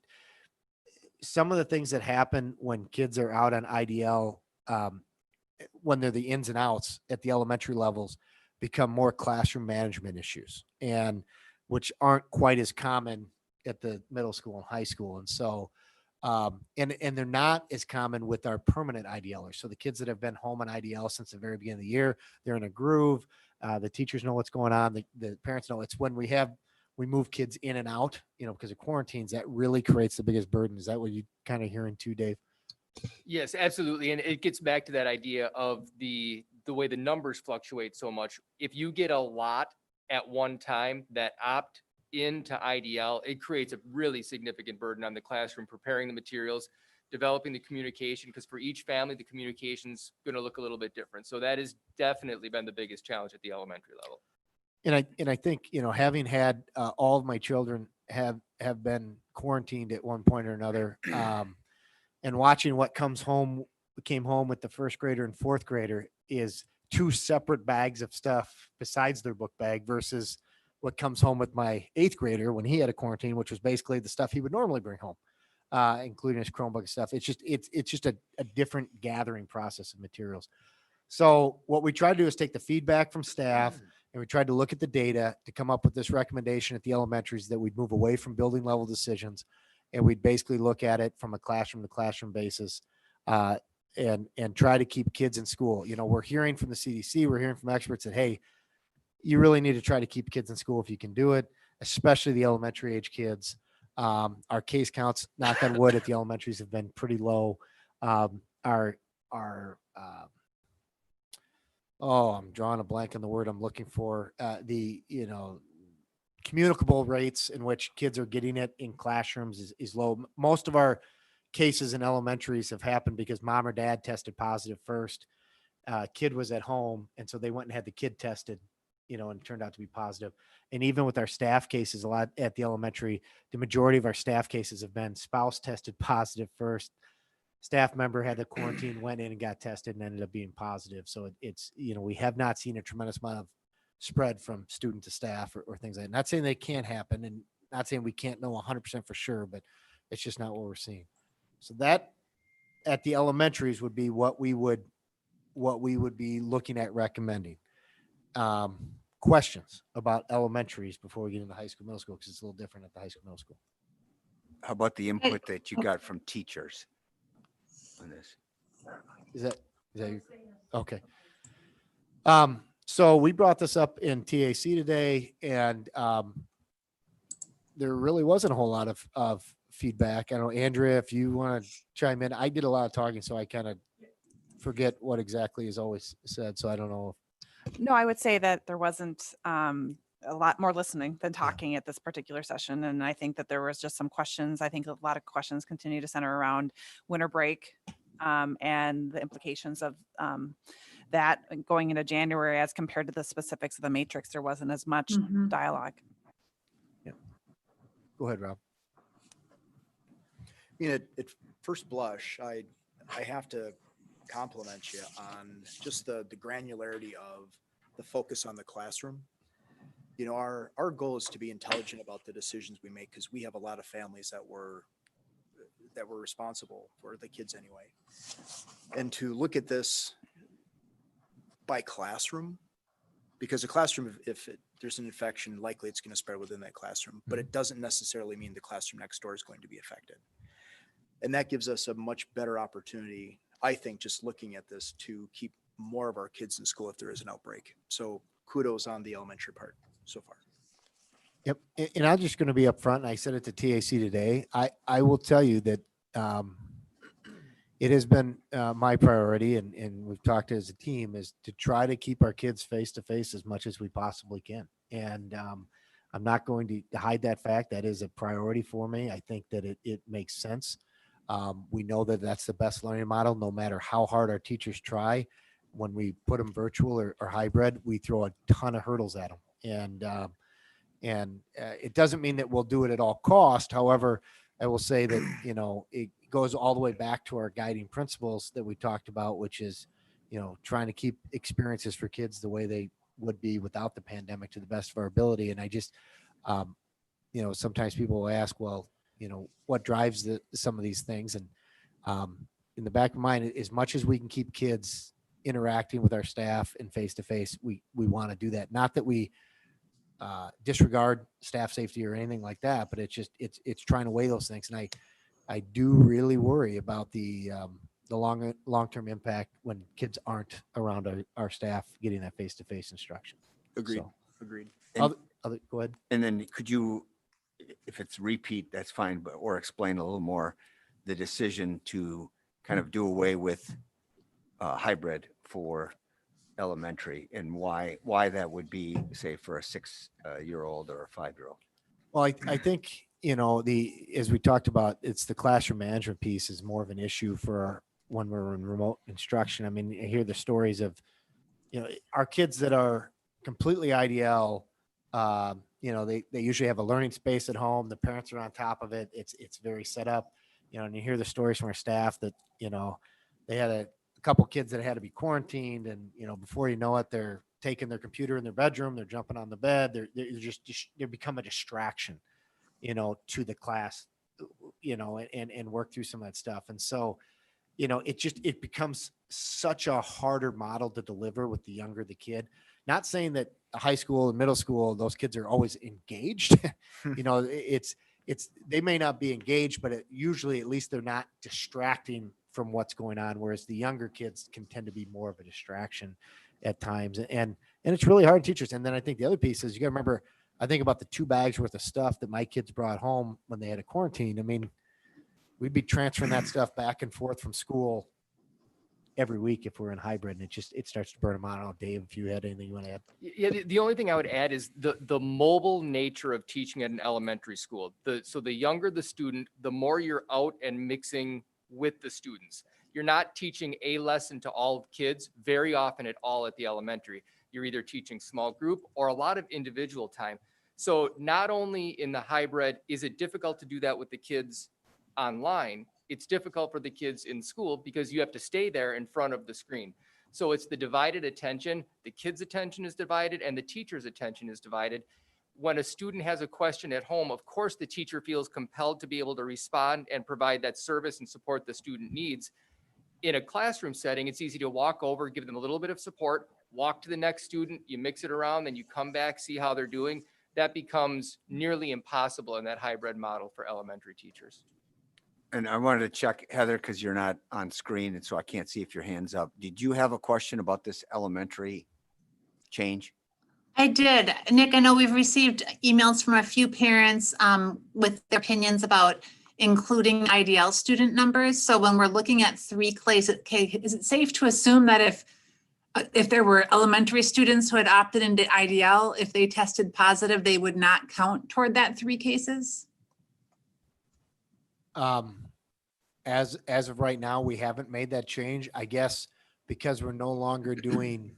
some of the things that happen when kids are out on IDL, when they're the ins and outs at the elementary levels, become more classroom management issues, and which aren't quite as common at the middle school and high school. And so, and they're not as common with our permanent IDLers. So the kids that have been home on IDL since the very beginning of the year, they're in a groove. The teachers know what's going on. The parents know. It's when we move kids in and out, because of quarantines, that really creates the biggest burden. Is that what you kind of hearing too, Dave? Yes, absolutely. And it gets back to that idea of the way the numbers fluctuate so much. If you get a lot at one time that opt into IDL, it creates a really significant burden on the classroom, preparing the materials, developing the communication, because for each family, the communication's going to look a little bit different. So that has definitely been the biggest challenge at the elementary level. And I think, having had all of my children have been quarantined at one point or another, and watching what came home with the first grader and fourth grader is two separate bags of stuff besides their book bag versus what comes home with my eighth grader when he had a quarantine, which was basically the stuff he would normally bring home, including his Chromebook and stuff. It's just a different gathering process of materials. So what we try to do is take the feedback from staff, and we tried to look at the data to come up with this recommendation at the elementaries that we'd move away from building level decisions, and we'd basically look at it from a classroom to classroom basis, and try to keep kids in school. We're hearing from the CDC, we're hearing from experts that, hey, you really need to try to keep kids in school if you can do it, especially the elementary age kids. Our case counts, knock on wood, at the elementaries have been pretty low. I'm drawing a blank on the word I'm looking for. The communicable rates in which kids are getting it in classrooms is low. Most of our cases in elementaries have happened because mom or dad tested positive first. Kid was at home, and so they went and had the kid tested, and it turned out to be positive. And even with our staff cases, a lot at the elementary, the majority of our staff cases have been spouse tested positive first. Staff member had the quarantine, went in and got tested and ended up being positive. So it's, we have not seen a tremendous amount of spread from student to staff or things like that. Not saying they can't happen, and not saying we can't know 100% for sure, but it's just not what we're seeing. So that at the elementaries would be what we would be looking at recommending. Questions about elementaries before we get into high school, middle school, because it's a little different at the high school, middle school. How about the input that you got from teachers on this? Is that your, okay. So we brought this up in TAC today, and there really wasn't a whole lot of feedback. I don't know, Andrea, if you want to chime in. I did a lot of talking, so I kind of forget what exactly is always said. So I don't know. No, I would say that there wasn't a lot more listening than talking at this particular session. And I think that there was just some questions. I think a lot of questions continue to center around winter break and the implications of that going into January as compared to the specifics of the matrix. There wasn't as much dialogue. Yeah. Go ahead, Rob. At first blush, I have to compliment you on just the granularity of the focus on the classroom. Our goal is to be intelligent about the decisions we make, because we have a lot of families that were responsible for the kids anyway. And to look at this by classroom, because a classroom, if there's an infection, likely it's going to spread within that classroom, but it doesn't necessarily mean the classroom next door is going to be affected. And that gives us a much better opportunity, I think, just looking at this, to keep more of our kids in school if there is an outbreak. So kudos on the elementary part so far. Yep. And I'm just going to be upfront. And I said it to TAC today. I will tell you that it has been my priority, and we've talked as a team, is to try to keep our kids face to face as much as we possibly can. And I'm not going to hide that fact. That is a priority for me. I think that it makes sense. We know that that's the best learning model, no matter how hard our teachers try. When we put them virtual or hybrid, we throw a ton of hurdles at them. And it doesn't mean that we'll do it at all cost. However, I will say that, it goes all the way back to our guiding principles that we talked about, which is, trying to keep experiences for kids the way they would be without the pandemic to the best of our ability. And I just, sometimes people will ask, well, what drives some of these things? And in the back of my mind, as much as we can keep kids interacting with our staff and face to face, we want to do that. Not that we disregard staff safety or anything like that, but it's trying to weigh those things. And I do really worry about the long-term impact when kids aren't around our staff getting that face-to-face instruction. Agreed. So, Agreed. And- go ahead. And then could you, if it's repeat, that's fine, but, or explain a little more the decision to kind of do away with hybrid for elementary and why that would be, say, for a 6-year-old or a 5-year-old. Well, I think, as we talked about, it's the classroom management piece is more of an issue for when we're in remote instruction. I mean, I hear the stories of, our kids that are completely IDL, they usually have a learning space at home. The parents are on top of it. It's very set up, and you hear the stories from our staff that, they had a couple kids that had to be quarantined, and, before you know it, they're taking their computer in their bedroom, they're jumping on the bed, they become a distraction, to the class, and work through some of that stuff. And so, it becomes such a harder model to deliver with the younger the kid. Not saying that high school and middle school, those kids are always engaged. It's they may not be engaged, but usually at least they're not distracting from what's going on. Whereas the younger kids can tend to be more of a distraction at times. And it's really hard to teachers. And then I think the other piece is you got to remember, I think about the 2 bags worth of stuff that my kids brought home when they had a quarantine. I mean, we'd be transferring that stuff back and forth from school every week if we're in hybrid, and it starts to burn them out. I don't know, Dave, if you had anything you want to add. Yeah, the only thing I would add is the mobile nature of teaching at an elementary school. So the younger the student, the more you're out and mixing with the students. You're not teaching a lesson to all kids very often at all at the elementary. You're either teaching small group or a lot of individual time. So not only in the hybrid is it difficult to do that with the kids online, it's difficult for the kids in school because you have to stay there in front of the screen. So it's the divided attention, the kid's attention is divided and the teacher's attention is divided. When a student has a question at home, of course, the teacher feels compelled to be able to respond and provide that service and support the student needs. In a classroom setting, it's easy to walk over, give them a little bit of support, walk to the next student, you mix it around, then you come back, see how they're doing. That becomes nearly impossible in that hybrid model for elementary teachers. And I wanted to check, Heather, because you're not on screen, and so I can't see if your hand's up. Did you have a question about this elementary change? I did. Nick, I know we've received emails from a few parents with their opinions about including IDL student numbers. So when we're looking at 3 classes, is it safe to assume that if there were elementary students who had opted into IDL, if they tested positive, they would not count toward that 3 cases? As of right now, we haven't made that change. I guess because we're no longer doing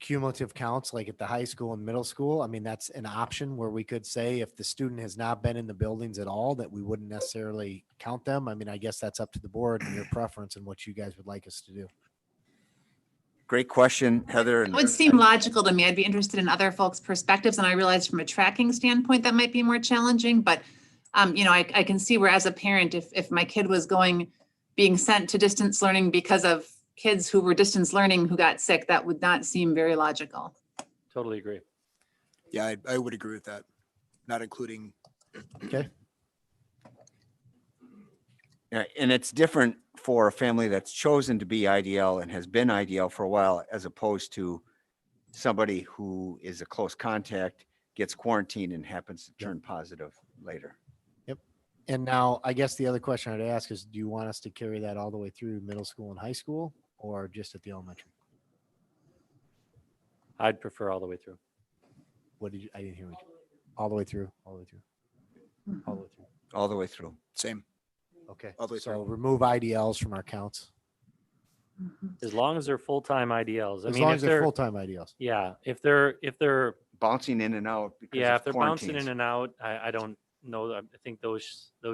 cumulative counts like at the high school and middle school. I mean, that's an option where we could say if the student has not been in the buildings at all, that we wouldn't necessarily count them. I mean, I guess that's up to the board and your preference and what you guys would like us to do. Great question, Heather. It would seem logical to me. I'd be interested in other folks' perspectives. And I realize from a tracking standpoint, that might be more challenging, but I can see where as a parent, if my kid was being sent to distance learning because of kids who were distance learning who got sick, that would not seem very logical. Totally agree. Yeah, I would agree with that. Not including. Okay. Yeah, and it's different for a family that's chosen to be IDL and has been IDL for a while, as opposed to somebody who is a close contact, gets quarantined and happens to turn positive later. And now I guess the other question I'd ask is, do you want us to carry that all the way through middle school and high school or just at the elementary? I'd prefer all the way through. I didn't hear what all the way through, all the way through, all the way through. All the way through. Same. Okay. All the way So through. remove IDLs from our counts. As long as they're full-time IDLs. I As mean, long if as they're they're, full-time IDLs. yeah, if they're, Bouncing in and out because yeah, of if they're bouncing in quarantines. and out, I don't know. I think those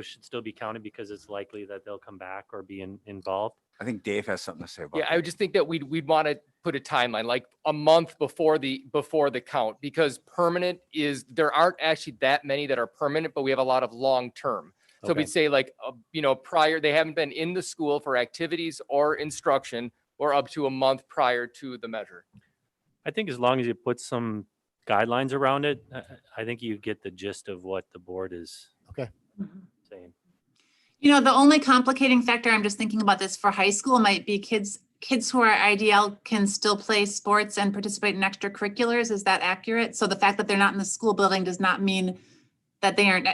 should still be counted because it's likely that they'll come back or be involved. I think Dave has something to say about Yeah, that. I would just think that we'd want to put a timeline, like a month before the count, because permanent there aren't actually that many that are permanent, but we have a lot of long-term. So Okay. we'd say like, prior, they haven't been in the school for activities or instruction or up to a month prior to the measure. I think as long as you put some guidelines around it, I think you get the gist of what the board is saying. You know, the only complicating factor, I'm just thinking about this for high school, might be kids who are IDL can still play sports and participate in extracurriculars. Is that accurate? So the fact that they're not in the school building does not mean that they aren't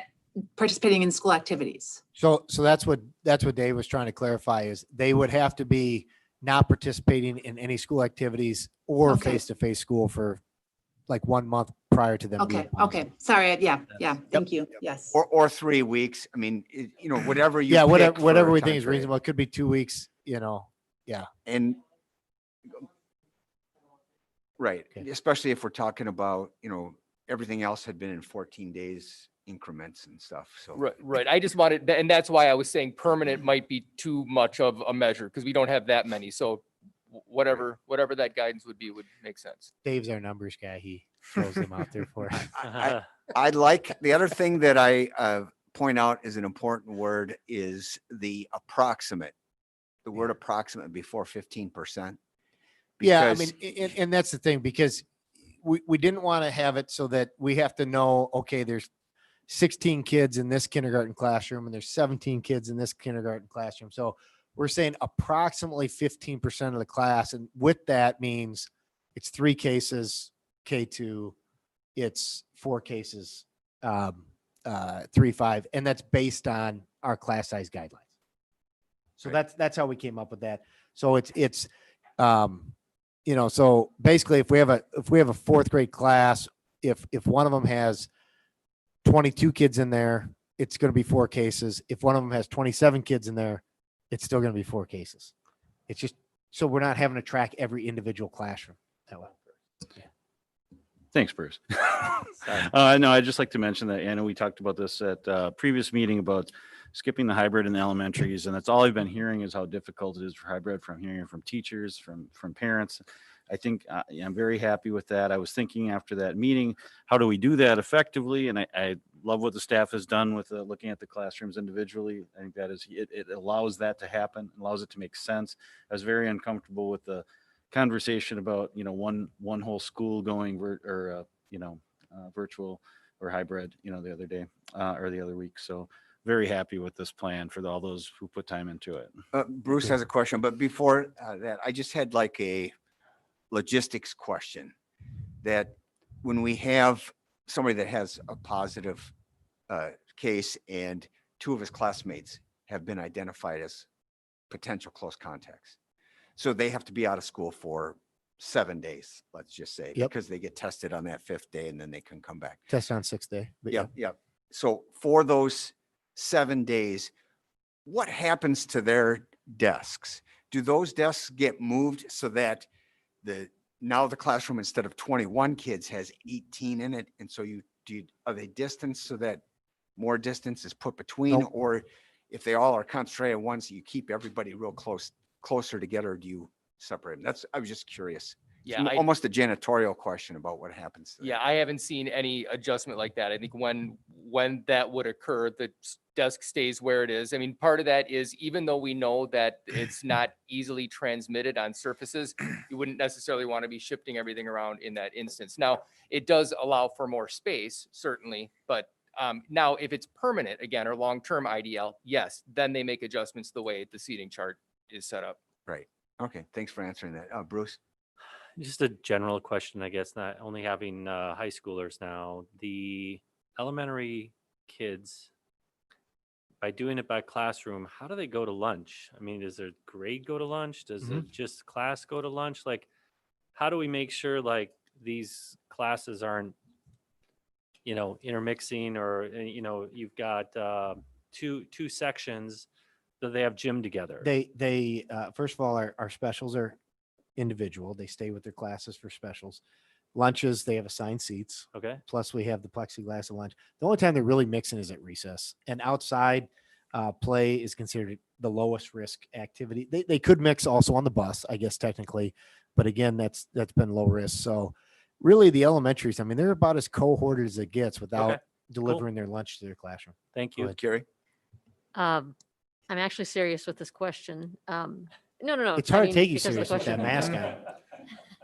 participating in school activities. So that's what Dave was trying to clarify is they would have to be not participating in any school activities or Okay. face-to-face school for like 1 month prior to them. Okay, being positive. okay, sorry, yeah, thank you, yes. Or 3 weeks. I mean, whatever you Yeah, pick whatever for we time think is frame. reasonable. It could be 2 weeks, And right, Okay. especially if we're talking about, everything else had been in 14 days increments and stuff. So Right. I just wanted, and that's why I was saying permanent might be too much of a measure because we don't have that many. So whatever that guidance would be would make sense. Dave's our numbers guy. He throws them out there for us. I like the other thing that I point out is an important word is the approximate. The word approximate before 15%. Yeah, I because- mean, and that's the thing, because we didn't want to have it so that we have to know, okay, there's 16 kids in this kindergarten classroom and there's 17 kids in this kindergarten classroom. So we're saying approximately 15% of the class. And with that means it's 3 cases, K2, it's 4 cases, 3, 5, and that's based on our class size guidelines. So Right. that's how we came up with that. So it's so basically if we have a 4th grade class, if one of them has 22 kids in there, it's going to be 4 cases. If one of them has 27 kids in there, it's still going to be 4 cases. It's just so we're not having to track every individual classroom that way. Thanks, Bruce. No, I'd just like to mention that, I know we talked about this at a previous meeting about skipping the hybrid in the elementaries, and that's all I've been hearing is how difficult it is for hybrid, from hearing from teachers, from parents. I think I'm very happy with that. I was thinking after that meeting, how do we do that effectively? And I love what the staff has done with looking at the classrooms individually. I think that is, it allows that to happen, allows it to make sense. I was very uncomfortable with the conversation about, one whole school going virtual or hybrid, the other day or the other week. So very happy with this plan for all those who put time into it. Bruce has a question, but before that, I just had like a logistics question that when we have somebody that has a positive case and 2 of his classmates have been identified as potential close contacts. So they have to be out of school for 7 days, let's just say, Yep. because they get tested on that 5th day and then they can come back. Test on 6th day. But Yep. So for those 7 days, what happens to their desks? Do those desks get moved so that now the classroom, instead of 21 kids, has 18 in it? And so are they distanced so that more distance is put between? Nope. Or if they all are concentrated at once, you keep everybody real closer together, or do you separate them? I was just curious. It's Yeah, almost a janitorial question about what happens. To Yeah, I haven't seen any adjustment like that. I think when that would occur, the desk stays where it is. I mean, part of that is even though we know that it's not easily transmitted on surfaces, you wouldn't necessarily want to be shifting everything around in that instance. Now, it does allow for more space, certainly, but now if it's permanent again or long-term IDL, yes, then they make adjustments the way the seating chart is set up. Right. Okay. Thanks for answering that. Bruce? Just a general question, I guess, not only having high schoolers now, the elementary kids, by doing it by classroom, how do they go to lunch? I mean, does their grade go to lunch? Does it just class go to lunch? Like, how do we make sure like these classes aren't, intermixing, or, you've got two sections. Do they have gym together? They first of all, our specials are individual. They stay with their classes for specials. Lunches, they have assigned seats. Okay. Plus we have the plexiglass at lunch. The only time they're really mixing is at recess, and outside play is considered the lowest risk activity. They could mix also on the bus, I guess, technically, but again, that's been low risk. So really the elementaries, I mean, they're about as cohorted as it gets without Okay, delivering their lunch to their classroom. Thank Go you. ahead. Gary? I'm actually serious with this question. No. It's hard I to mean, take you because of the serious with that question. mask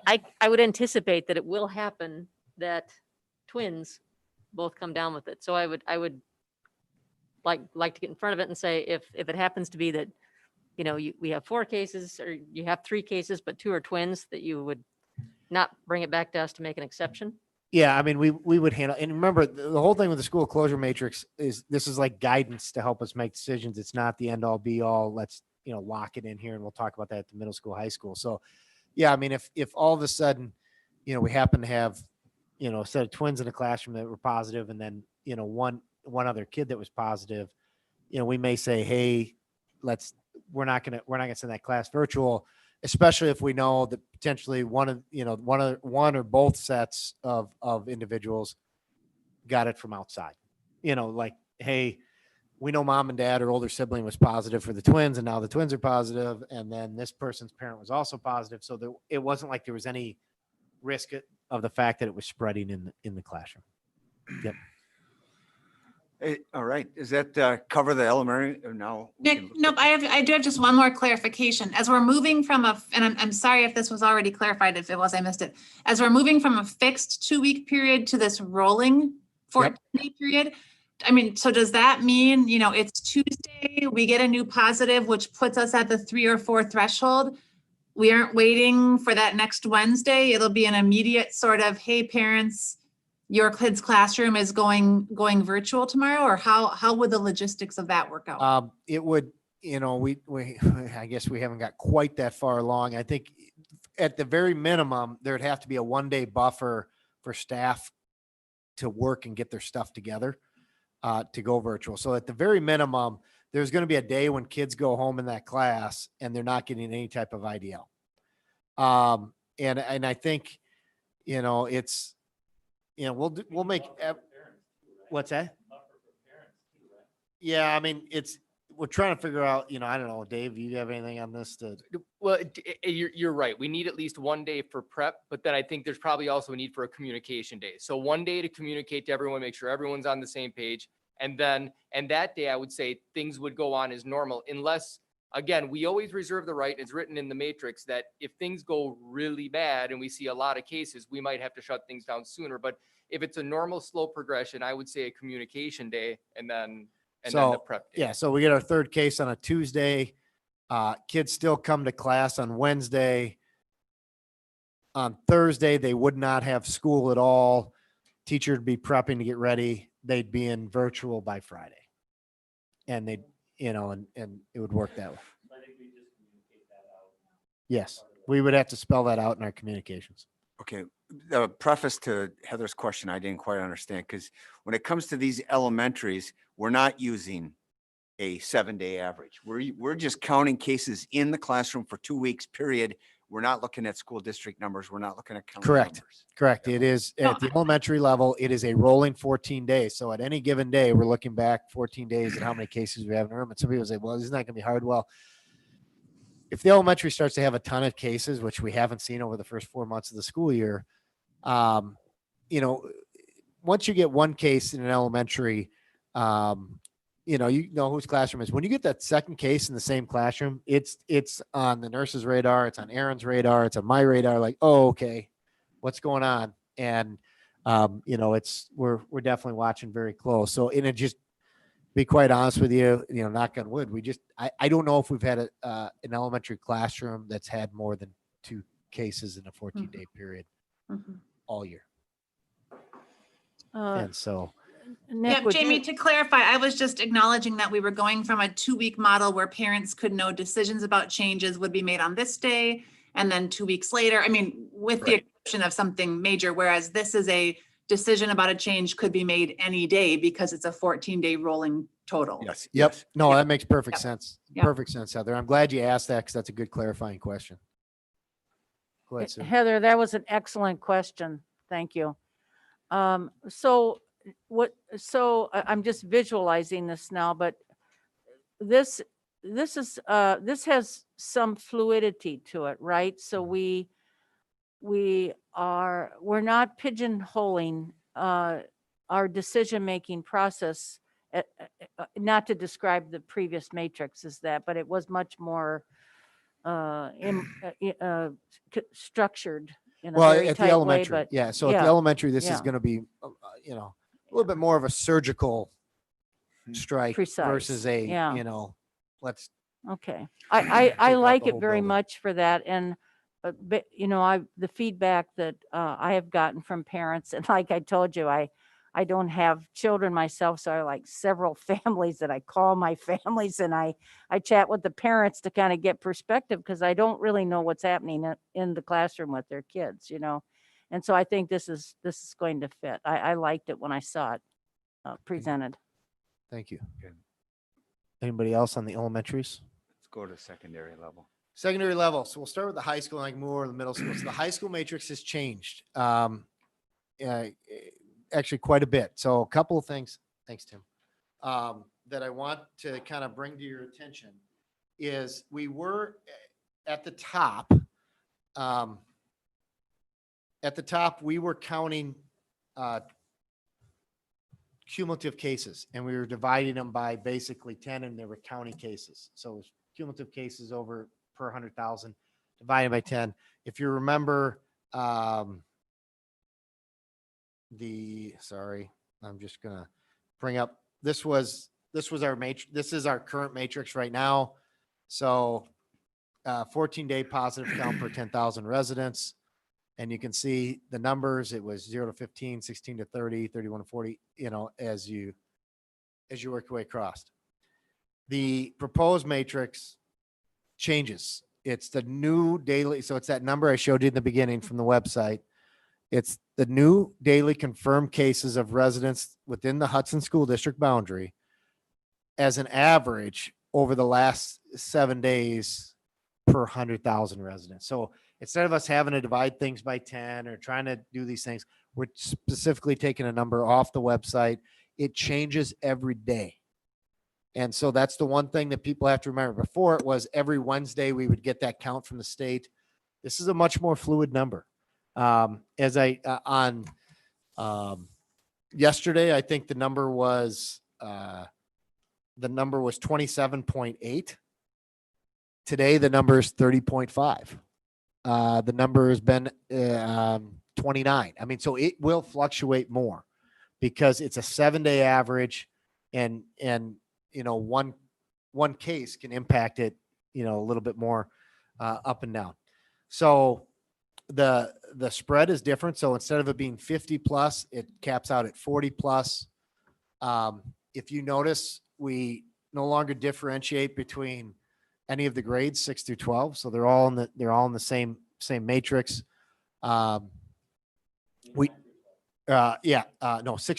on. I would anticipate that it will happen that twins both come down with it. So I would like to get in front of it and say, if it happens to be that, we have 4 cases or you have 3 cases, but 2 are twins, that you would not bring it back to us to make an exception. Yeah, I mean, we would handle, and remember, the whole thing with the school closure matrix is this is like guidance to help us make decisions. It's not the end all be all. Let's, lock it in here, and we'll talk about that at the middle school, high school. So, yeah, I mean, if all of a sudden, we happen to have, a set of twins in a classroom that were positive, and then, one other kid that was positive, we may say, hey, we're not gonna send that class virtual, especially if we know that potentially one or both sets of individuals got it from outside. Like, hey, we know mom and dad or older sibling was positive for the twins, and now the twins are positive, and then this person's parent was also positive. So it wasn't like there was any risk of the fact that it was spreading in the classroom. Yep. All right. Does that cover the elementary? Or now we can Nick, look nope, at I do have just one more clarification. As we're moving from and I'm sorry if this was already clarified, if it was, I missed it. As we're moving from a fixed 2-week period to this rolling 14-day period, I mean, so does that mean, it's Tuesday, we get a new positive, which puts us at the 3 or 4 threshold? We aren't waiting for that next Wednesday. It'll be an immediate sort of, hey, parents, your kid's classroom is going virtual tomorrow, or how would the logistics of that work out? It would, we I guess we haven't got quite that far along. I think at the very minimum, there'd have to be a 1-day buffer for staff to work and get their stuff together to go virtual. So at the very minimum, there's going to be a day when kids go home in that class and they're not getting any type of IDL. And I think, it's, we'll make, what's that? Yeah. I mean, we're trying to figure out, I don't know, Dave, you have anything on this Well, you're right. We need at least 1 day for prep, but then I think there's probably also a need for a communication day. So 1 day to communicate to everyone, make sure everyone's on the same page. And that day, I would say things would go on as normal, unless, again, we always reserve the right, it's written in the matrix, that if things go really bad and we see a lot of cases, we might have to shut things down sooner. But if it's a normal, slow progression, I would say a communication day and then the prep day. Yeah. So we get our 3rd case on a Tuesday. Kids still come to class on Wednesday. On Thursday, they would not have school at all. Teacher would be prepping to get ready. They'd be in virtual by Friday. And they'd, and it would work that way. Yes. We would have to spell that out in our communications. Okay. The preface to Heather's question, I didn't quite understand, because when it comes to these elementaries, we're not using a 7-day average. We're just counting cases in the classroom for 2 weeks period. We're not looking at school district numbers. We're not looking at county numbers. Correct. It is at the elementary level. It is a rolling 14 days. So at any given day, we're looking back 14 days at how many cases we have in the room. And some people say, well, isn't that going to be hard? Well, if the elementary starts to have a ton of cases, which we haven't seen over the first 4 months of the school year, once you get one case in an elementary, you know whose classroom is. When you get that second case in the same classroom, it's on the nurse's radar, it's on Aaron's radar, it's on my radar. Like, oh, okay, what's going on? And we're definitely watching very close. So, and it just be quite honest with you, knock on wood, I don't know if we've had an elementary classroom that's had more than 2 cases in a 14-day period all year. And so. Nick, Yeah, would Jamie, you- to clarify, I was just acknowledging that we were going from a 2-week model where parents could know decisions about changes would be made on this day, and then 2 weeks later, I mean, with the exception of something major, whereas this is a decision about a change could be made any day because it's a 14-day rolling total. Yes. Yep. yes. No, Yep. that makes perfect Yep. sense. Yep. Perfect sense, Heather. I'm glad you asked that because that's a good clarifying question. Go ahead, Sue. Heather, that was an excellent question. Thank you. So I'm just visualizing this now, but this has some fluidity to it, right? So we're not pigeonholing our decision-making process, not to describe the previous matrix as that, but it was much more structured in a Well, very at the tight way, elementary, but yeah. So at the yeah, elementary, this is yeah. going to be, a little bit more of a surgical strike versus Precise, a, yeah. let's Okay. Take I out like the it whole very building. much for that. And, but, the feedback that I have gotten from parents, and like I told you, I don't have children myself, so I like several families that I call my families, and I chat with the parents to kind of get perspective, because I don't really know what's happening in the classroom with their kids, And so I think this is going to fit. I liked it when I saw it presented. Thank you. Good. Anybody else on the elementaries? Let's go to secondary level. Secondary level. So we'll start with the high school, like more the middle school. So the high school matrix has changed. Actually quite a bit. So a couple of things, thanks, Tim, that I want to kind of bring to your attention is we were at the top. We were counting cumulative cases, and we were dividing them by basically 10, and there were county cases. So it was cumulative cases over per 100,000 divided by 10. If you remember, sorry, I'm just gonna bring up, this was our matrix. This is our current matrix right now. So 14-day positive count per 10,000 residents. And you can see the numbers. It was 0 to 15, 16 to 30, 31 to 40, as you work your way across. The proposed matrix changes. It's the new daily. So it's that number I showed you in the beginning from the website. It's the new daily confirmed cases of residents within the Hudson School District boundary as an average over the last 7 days per 100,000 residents. So instead of us having to divide things by 10 or trying to do these things, we're specifically taking a number off the website. It changes every day. And so that's the one thing that people have to remember. Before, it was every Wednesday we would get that count from the state. This is a much more fluid number. Yesterday, I think the number was 27.8. Today, the number is 30.5. The number has been 29. I mean, so it will fluctuate more because it's a 7-day average, and one case can impact it, a little bit more up and down. So the spread is different. So instead of it being 50 plus, it caps out at 40 plus. If you notice, we no longer differentiate between any of the grades 6 through 12. So they're all in the same matrix. 6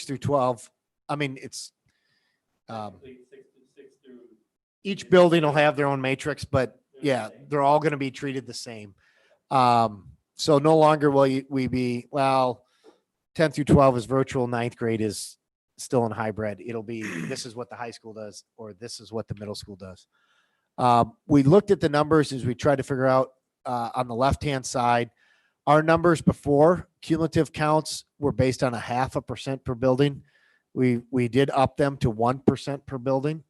through 12. I mean, it's each building will have their own matrix, but yeah, they're all going to be treated the same. So no longer will we be, 10 through 12 is virtual, 9th grade is still in hybrid. It'll be, this is what the high school does, or this is what the middle school does. We looked at the numbers as we tried to figure out on the left-hand side. Our numbers before cumulative counts were based on 0.5% per building. We did up them to 1% per building.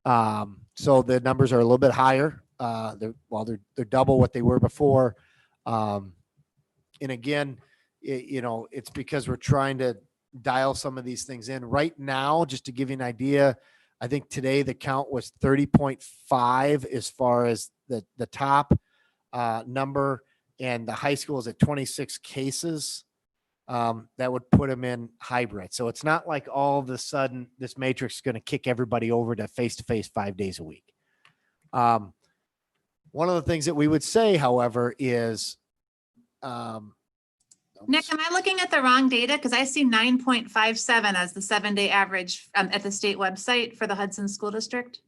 So the numbers are a little bit higher. They're double what they were before. And again, it's because we're trying to dial some of these things in right now. Just to give you an idea, I think today the count was 30.5 as far as the top number, and the high school is at 26 cases. That would put them in hybrid. So it's not like all of a sudden this matrix is going to kick everybody over to face-to-face 5 days a week. One of the things that we would say, however, is Nick, am I looking at the wrong data? Because I see 9.57 as the 7-day average at the state website for the Hudson School District.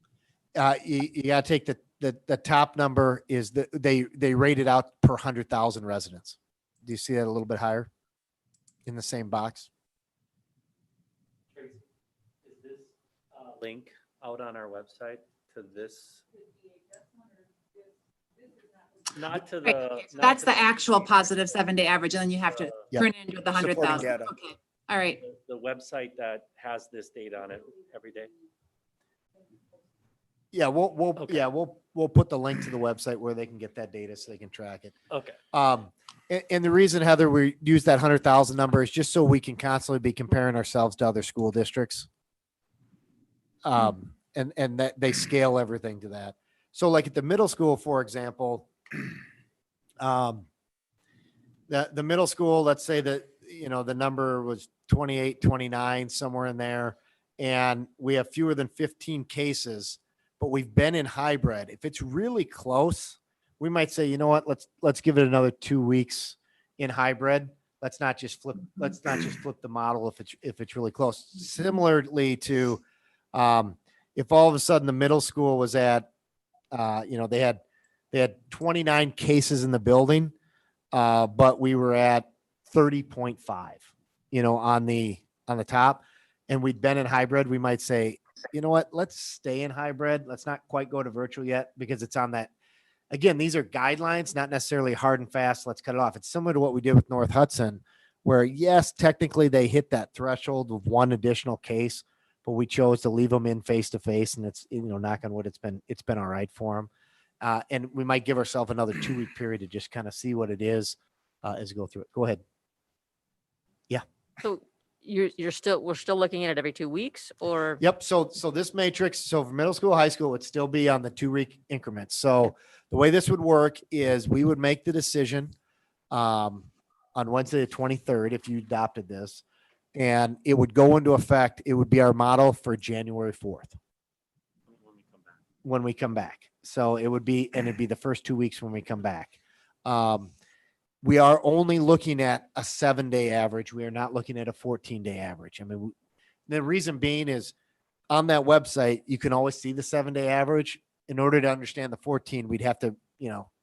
You gotta take the top number is they rate it out per 100,000 residents. Do you see that a little bit higher in the same box? Tracy, is this link out on our website to this? Not to Right, the. okay, so not that's to the actual positive 7-day average, and then you have to Yep. turn it into the Supporting 100,000. data. Okay, all right. The website that has this data on it every day. Yeah, Okay. we'll put the link to the website where they can get that data so they can track it. Okay. And the reason, Heather, we use that 100,000 number is just so we can constantly be comparing ourselves to other school districts. And that they scale everything to that. So like at the middle school, for example, the middle school, let's say that, the number was 28, 29, somewhere in there. And we have fewer than 15 cases, but we've been in hybrid. If it's really close, we might say, you know what, let's give it another 2 weeks in hybrid. Let's not just flip the model if it's really close. Similarly to, if all of a sudden the middle school was at, they had 29 cases in the building, but we were at 30.5, on the top, and we'd been in hybrid, we might say, you know what, let's stay in hybrid. Let's not quite go to virtual yet because it's on that. Again, these are guidelines, not necessarily hard and fast. Let's cut it off. It's similar to what we did with North Hudson, where yes, technically they hit that threshold of one additional case, but we chose to leave them in face to face, and it's, knock on wood, it's been all right for them. And we might give ourselves another 2-week period to just kind of see what it is as we go through it. Go ahead. So we're still looking at it every 2 weeks, or? Yep. So this matrix, so for middle school, high school, it would still be on the 2-week increments. So the way this would work is we would make the decision on Wednesday, the 23rd, if you adopted this, and it would go into effect. It would be our model for January 4th when we come back. So it'd be the first 2 weeks when we come back. We are only looking at a 7-day average. We are not looking at a 14-day average. I mean, the reason being is on that website, you can always see the 7-day average. In order to understand the 14, we'd have to,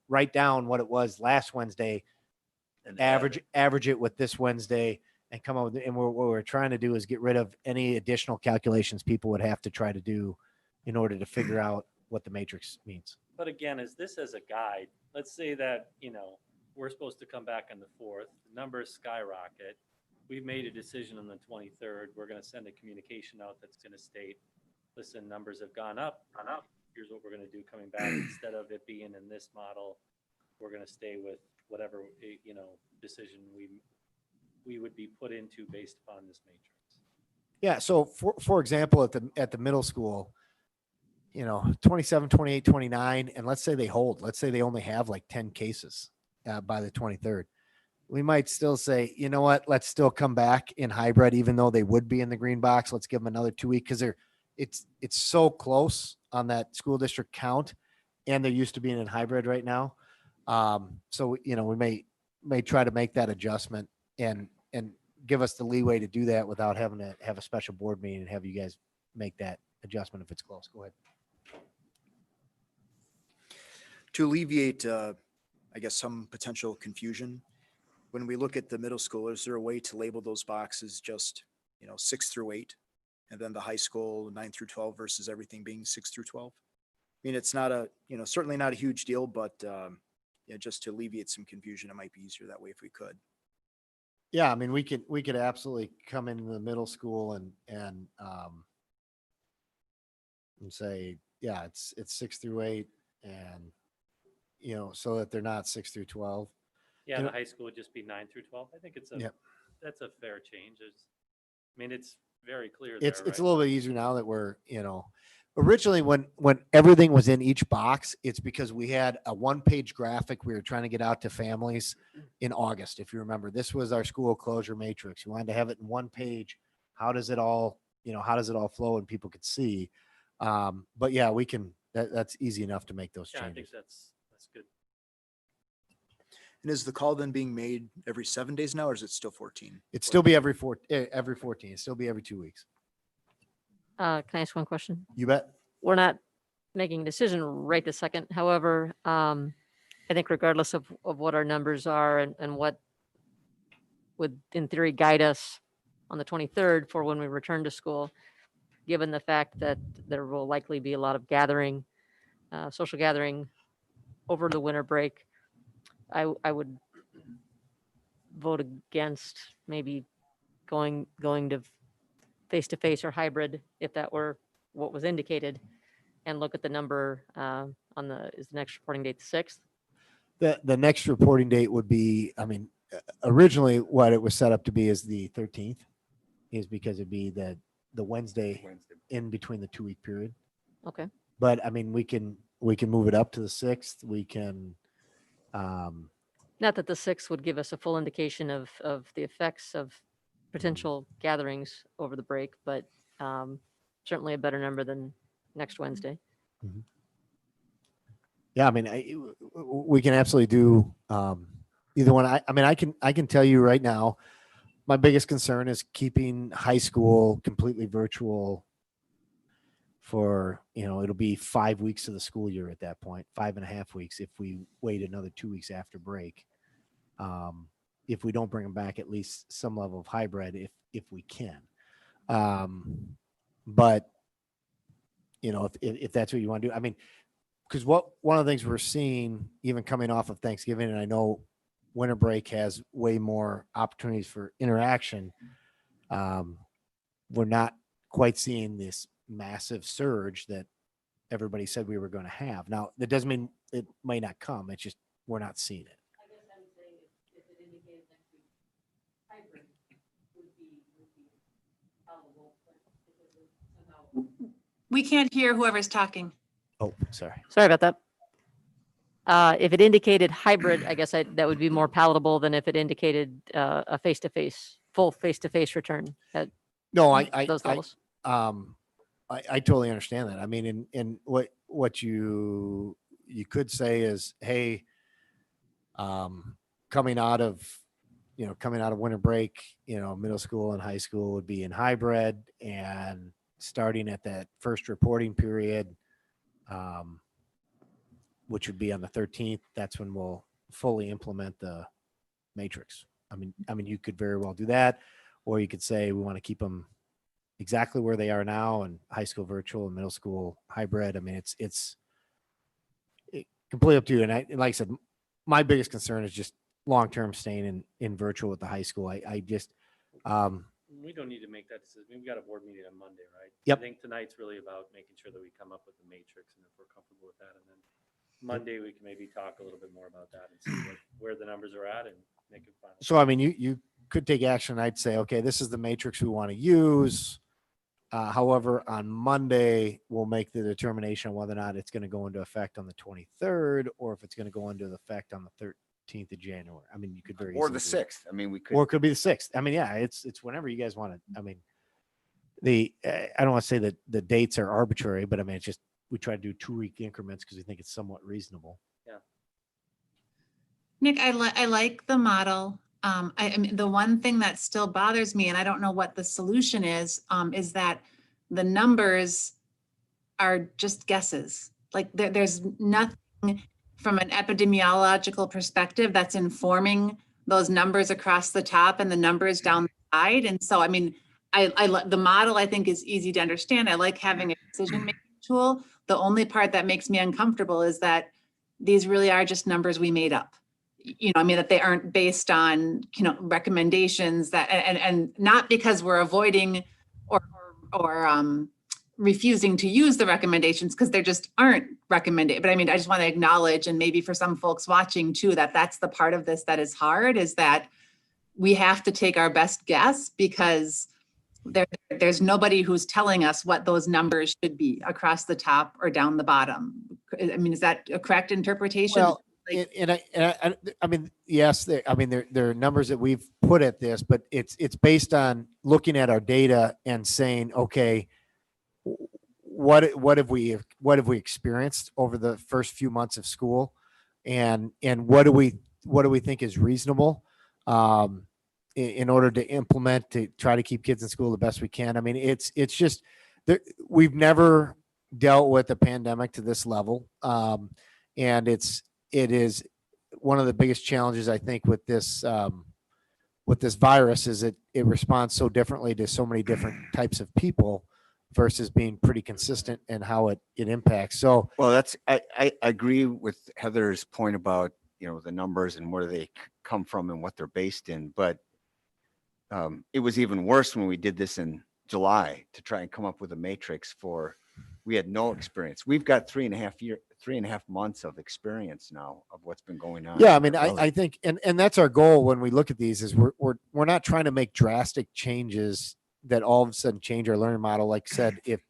write down what it was last Wednesday, and average it with this Wednesday, and come up with, and what we're trying to do is get rid of any additional calculations people would have to try to do in order to figure out what the matrix means. But again, is this as a guide? Let's say that, we're supposed to come back on the 4th, the numbers skyrocket. We've made a decision on the 23rd. We're going to send a communication out that's going to state, listen, numbers have gone up. Here's what we're going to do coming back. Instead of it being in this model, we're going to stay with whatever, decision we would be put into based upon this matrix. Yeah. So for example, at the middle school, 27, 28, 29, and let's say they hold, let's say they only have like 10 cases by the 23rd. We might still say, you know what, let's still come back in hybrid, even though they would be in the green box. Let's give them another 2 weeks because it's so close on that school district count, and they're used to being in hybrid right now. So, we may try to make that adjustment and give us the leeway to do that without having to have a special board meeting and have you guys make that adjustment if it's close. Go ahead. To alleviate, I guess, some potential confusion, when we look at the middle school, is there a way to label those boxes just, 6 through 8, and then the high school 9 through 12 versus everything being 6 through 12? I mean, it's not certainly not a huge deal, but just to alleviate some confusion, it might be easier that way if we could. Yeah, I mean, we could absolutely come into the middle school and say, yeah, it's 6 through 8, and so that they're not 6 through 12. Yeah, the high school would just be 9 through 12. I think Yep. That's a fair change. It's very clear. It's there, a little bit easier now that we're, originally when everything was in each box, it's because we had a 1-page graphic we were trying to get out to families in August. If you remember, this was our school closure matrix. We wanted to have it in 1 page. How does it all flow and people could see? But yeah, we can, that's easy enough to make those Yeah, I think changes. that's good. And is the call then being made every 7 days now, or is it still 14? It'd still be every 14, it'd still be every 2 weeks. Can I ask one question? You bet. We're not making a decision right this second. However, I think regardless of what our numbers are and what would, in theory, guide us on the 23rd for when we return to school, given the fact that there will likely be a lot of gathering, social gathering over the winter break, I would vote against maybe going to face-to-face or hybrid if that were what was indicated, and look at the number is the next reporting date the 6th? The next reporting date would be, I mean, originally what it was set up to be is the 13th, is because it'd be the Wednesday in between the 2-week period. Okay. But I mean, we can move it up to the 6th. We can, Not that the 6th would give us a full indication of the effects of potential gatherings over the break, but certainly a better number than next Wednesday. yeah, I mean, we can absolutely do either one. I mean, I can tell you right now, my biggest concern is keeping high school completely virtual for, it'll be 5 weeks of the school year at that point, 5.5 weeks if we wait another 2 weeks after break. If we don't bring them back, at least some level of hybrid if we can. But if that's what you want to do, I mean, because one of the things we're seeing even coming off of Thanksgiving, and I know winter break has way more opportunities for interaction. We're not quite seeing this massive surge that everybody said we were going to have. Now, that doesn't mean it might not come. It's just we're not seeing it. I guess I would say if it indicated next week, hybrid would be palatable, because somehow. We can't hear whoever's talking. Oh, sorry. Sorry about that. If it indicated hybrid, I guess that would be more palatable than if it indicated a full face-to-face return at No, I those levels. I totally understand that. I mean, and what you could say is, hey, coming out of winter break, middle school and high school would be in hybrid, and starting at that first reporting period, which would be on the 13th, that's when we'll fully implement the matrix. I mean, you could very well do that, or you could say we want to keep them exactly where they are now, and high school virtual and middle school hybrid. I mean, it's completely up to you. And like I said, my biggest concern is just long-term staying in virtual with the high school. I just, We don't need to make that decision. We've got a board meeting on Monday, right? Yep. I think tonight's really about making sure that we come up with the matrix, and if we're comfortable with that, and then Monday we can maybe talk a little bit more about that and see where the numbers are at and make it final. so, I mean, you could take action. I'd say, okay, this is the matrix we want to use. However, on Monday, we'll make the determination whether or not it's going to go into effect on the 23rd, or if it's going to go into effect on the 13th of January. I mean, you could very Or the easily do it. 6th. I mean, we could. Or it could be the 6th. I mean, yeah, it's whenever you guys want to. I mean, I don't want to say that the dates are arbitrary, but I mean, it's just we try to do 2-week increments because we think it's somewhat reasonable. Nick, I like the model. I mean, the one thing that still bothers me, and I don't know what the solution is that the numbers are just guesses. Like there's nothing from an epidemiological perspective that's informing those numbers across the top and the numbers down the side. And so, I mean, the model I think is easy to understand. I like having a decision-making tool. The only part that makes me uncomfortable is that these really are just numbers we made up. I mean, that they aren't based on, recommendations that, and not because we're avoiding or refusing to use the recommendations, because there just aren't recommended. But I mean, I just want to acknowledge, and maybe for some folks watching too, that that's the part of this that is hard, is that we have to take our best guess, because there's nobody who's telling us what those numbers should be across the top or down the bottom. I mean, is that a correct interpretation? Well, I mean, yes, there are numbers that we've put at this, but it's based on looking at our data and saying, okay, what have we experienced over the first few months of school, and what do we what do we think is reasonable in order to implement, to try to keep kids in school the best we can. I mean, it's just, we've never dealt with a pandemic to this level. And it is one of the biggest challenges, I think, with this virus is it responds so differently to so many different types of people versus being pretty consistent in how it impacts. So, Well, I agree with Heather's point about, the numbers and where they come from and what they're based in. But it was even worse when we did this in July to try and come up with a matrix we had no experience. We've got 3.5 months of experience now of what's been going on. yeah, I mean, I think, and that's our goal when we look at these is we're not trying to make drastic changes that all of a sudden change our learning model. Like I said, if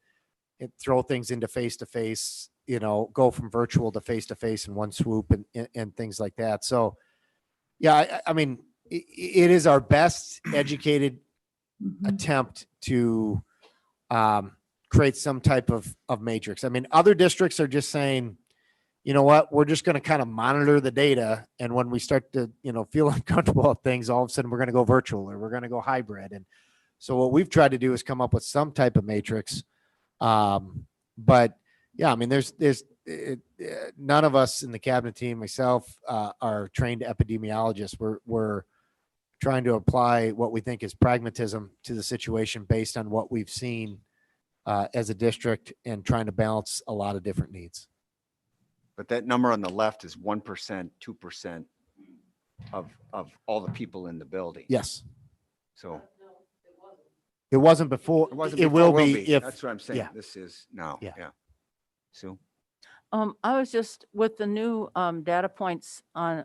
it throw things into face-to-face, go from virtual to face-to-face in one swoop and things like that. So yeah, I mean, it is our best educated attempt to create some type of matrix. I mean, other districts are just saying, you know what, we're just going to kind of monitor the data. And when we start to, feel uncomfortable with things, all of a sudden we're going to go virtual or we're going to go hybrid. And so what we've tried to do is come up with some type of matrix. But yeah, I mean, there's none of us in the cabinet team, myself, are trained epidemiologists. We're trying to apply what we think is pragmatism to the situation based on what we've seen as a district and trying to balance a lot of different needs. But that number on the left is 1%, 2% of all the people in the building. Yes. So It wasn't before. it wasn't. It before, will be if. That's what I'm saying. yeah. This is now. Yeah. Yeah. Sue? I was just with the new data points on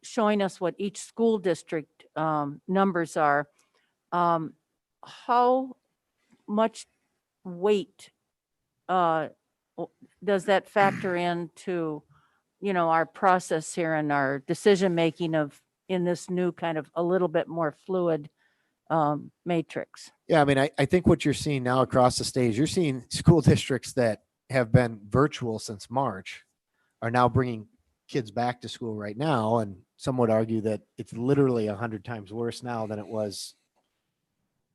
showing us what each school district numbers are. How much weight does that factor into, our process here and our decision making in this new kind of a little bit more fluid matrix? Yeah, I mean, I think what you're seeing now across the state is you're seeing school districts that have been virtual since March are now bringing kids back to school right now. And some would argue that it's literally 100 times worse now than it was,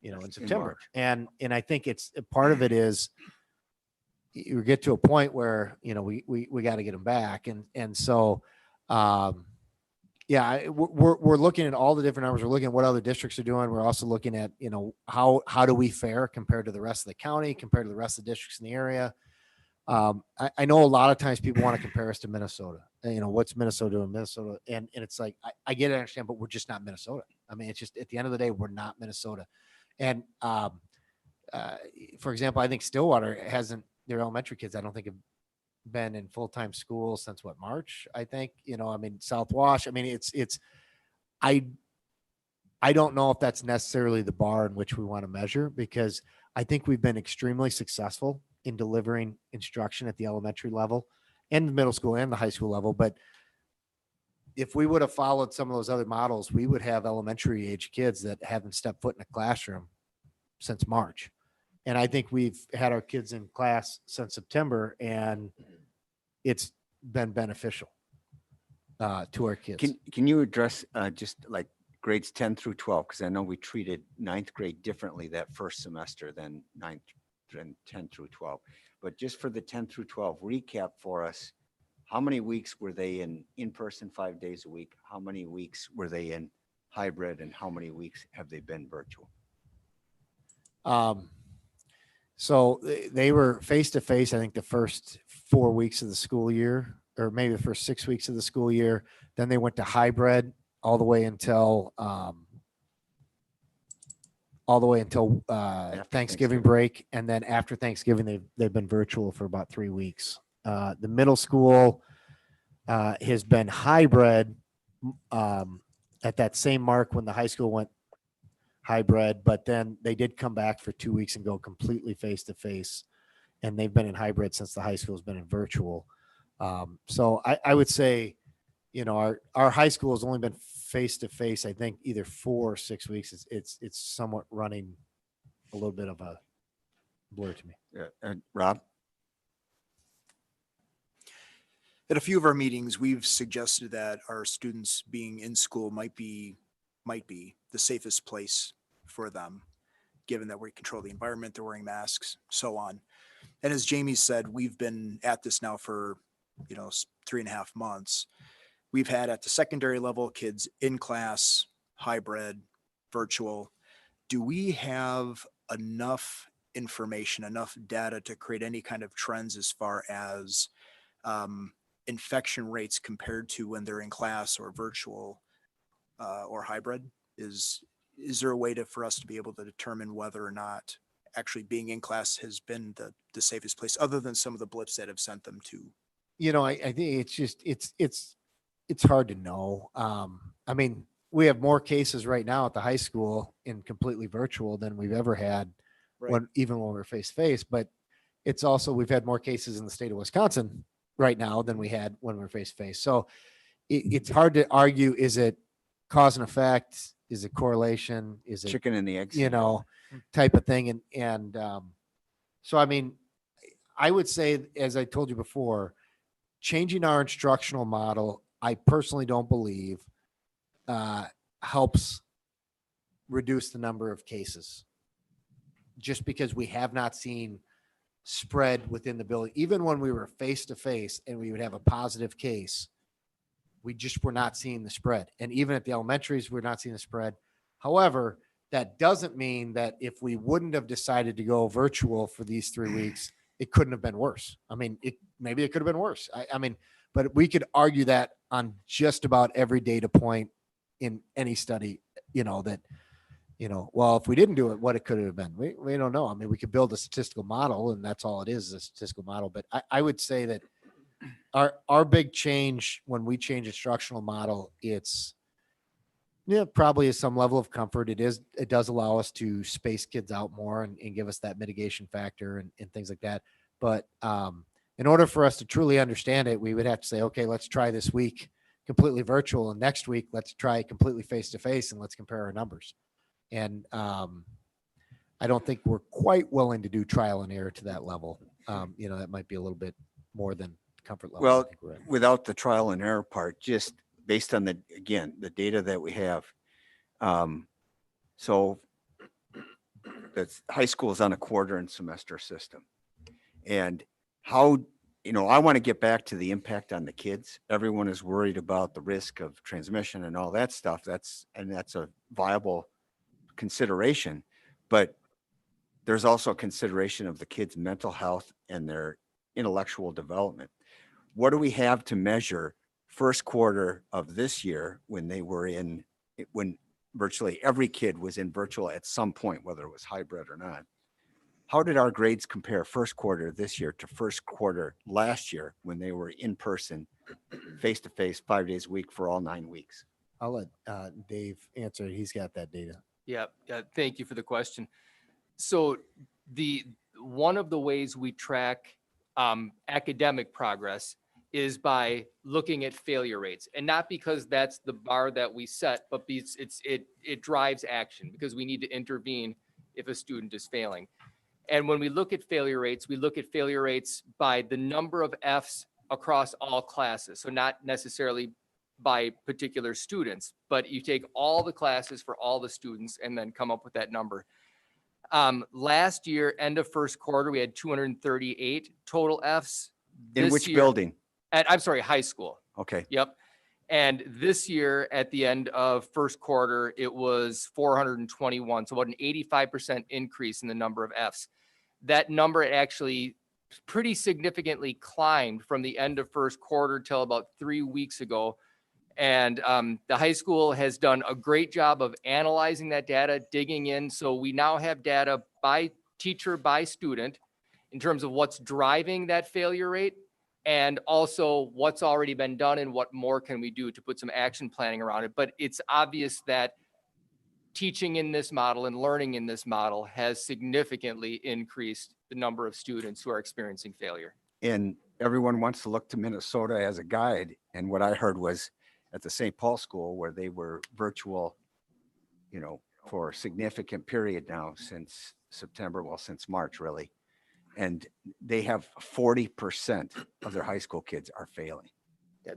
in September. March. And I think it's part of it is you get to a point where, we got to get them back. And so, yeah, we're looking at all the different numbers. We're looking at what other districts are doing. We're also looking at, how do we fare compared to the rest of the county, compared to the rest of the districts in the area. I know a lot of times people want to compare us to Minnesota. What's Minnesota doing? Minnesota. And it's like, I get it, I understand, but we're just not Minnesota. I mean, it's just at the end of the day, we're not Minnesota. And for example, I think Stillwater their elementary kids, I don't think have been in full-time school since March, I think, I mean, South Wash, I mean, I don't know if that's necessarily the bar in which we want to measure, because I think we've been extremely successful in delivering instruction at the elementary level and the middle school and the high school level. But if we would have followed some of those other models, we would have elementary age kids that haven't stepped foot in a classroom since March. And I think we've had our kids in class since September, and it's been beneficial to our kids. Can you address just like grades 10 through 12? Because I know we treated ninth grade differently that first semester than 9th and 10 through 12. But just for the 10 through 12, recap for us, how many weeks were they in person 5 days a week? How many weeks were they in hybrid, and how many weeks have they been virtual? So they were face-to-face, I think, the first 4 weeks of the school year, or maybe the first 6 weeks of the school year. Then they went to hybrid all the way until Thanksgiving break. And then after Thanksgiving, they've been virtual for about 3 weeks. The middle school has been hybrid at that same mark when the high school went hybrid, but then they did come back for 2 weeks and go completely face-to-face. And they've been in hybrid since the high school has been in virtual. So I would say, our high school has only been face-to-face, I think, either 4 or 6 weeks. It's somewhat running a little bit of a blur to me. Yeah. And Rob? At a few of our meetings, we've suggested that our students being in school might be the safest place for them, given that we control the environment, they're wearing masks, so on. And as Jamie said, we've been at this now for, 3.5 months. We've had at the secondary level kids in class, hybrid, virtual. Do we have enough information, enough data to create any kind of trends as far as infection rates compared to when they're in class or virtual or hybrid? Is there a way for us to be able to determine whether or not actually being in class has been the safest place, other than some of the blips that have sent them to? I think it's just, it's hard to know. I mean, we have more cases right now at the high school in completely virtual than we've ever had even when we're face to face, but it's also, we've had more cases in the state of Wisconsin right now than we had when we were face to face. So it's hard to argue, is it cause and effect? Is it correlation? Is it, Chicken and the egg. type of thing? And so, I mean, I would say, as I told you before, changing our instructional model, I personally don't believe helps reduce the number of cases, just because we have not seen spread within the building. Even when we were face to face and we would have a positive case, we just were not seeing the spread. And even at the elementaries, we're not seeing the spread. However, that doesn't mean that if we wouldn't have decided to go virtual for these 3 weeks, it couldn't have been worse. I mean, maybe it could have been worse. I mean, but we could argue that on just about every data point in any study, that, well, if we didn't do it, what it could have been. We don't know. I mean, we could build a statistical model, and that's all it is, a statistical model. But I would say that our big change when we change instructional model, it's probably is some level of comfort. It does allow us to space kids out more and give us that mitigation factor and things like that. But in order for us to truly understand it, we would have to say, okay, let's try this week completely virtual, and next week let's try completely face to face, and let's compare our numbers. And I don't think we're quite willing to do trial and error to that level. That might be a little bit more than comfort level. Well, without the trial and error part, just based on the data that we have. So that's high school is on a quarter and semester system. And how, I want to get back to the impact on the kids. Everyone is worried about the risk of transmission and all that stuff. That's a viable consideration, but there's also a consideration of the kids' mental health and their intellectual development. What do we have to measure first quarter of this year when virtually every kid was in virtual at some point, whether it was hybrid or not? How did our grades compare first quarter this year to first quarter last year when they were in person, face to face, 5 days a week for all 9 weeks? I'll let Dave answer. He's got that data. Yeah, thank you for the question. So one of the ways we track academic progress is by looking at failure rates, and not because that's the bar that we set, but because it drives action, because we need to intervene if a student is failing. And when we look at failure rates, we look at failure rates by the number of Fs across all classes. So not necessarily by particular students, but you take all the classes for all the students and then come up with that number. Last year, end of first quarter, we had 238 total Fs. In which building? I'm sorry, high school. Okay. Yep. And this year, at the end of first quarter, it was 421. So about an 85% increase in the number of Fs. That number actually pretty significantly climbed from the end of first quarter till about 3 weeks ago. And the high school has done a great job of analyzing that data, digging in. So we now have data by teacher, by student, in terms of what's driving that failure rate, and also what's already been done and what more can we do to put some action planning around it. But it's obvious that teaching in this model and learning in this model has significantly increased the number of students who are experiencing failure. And everyone wants to look to Minnesota as a guide. And what I heard was at the St. Paul school, where they were virtual, for a significant period now since September, since March, really. And they have 40% of their high school kids are failing. Yeah,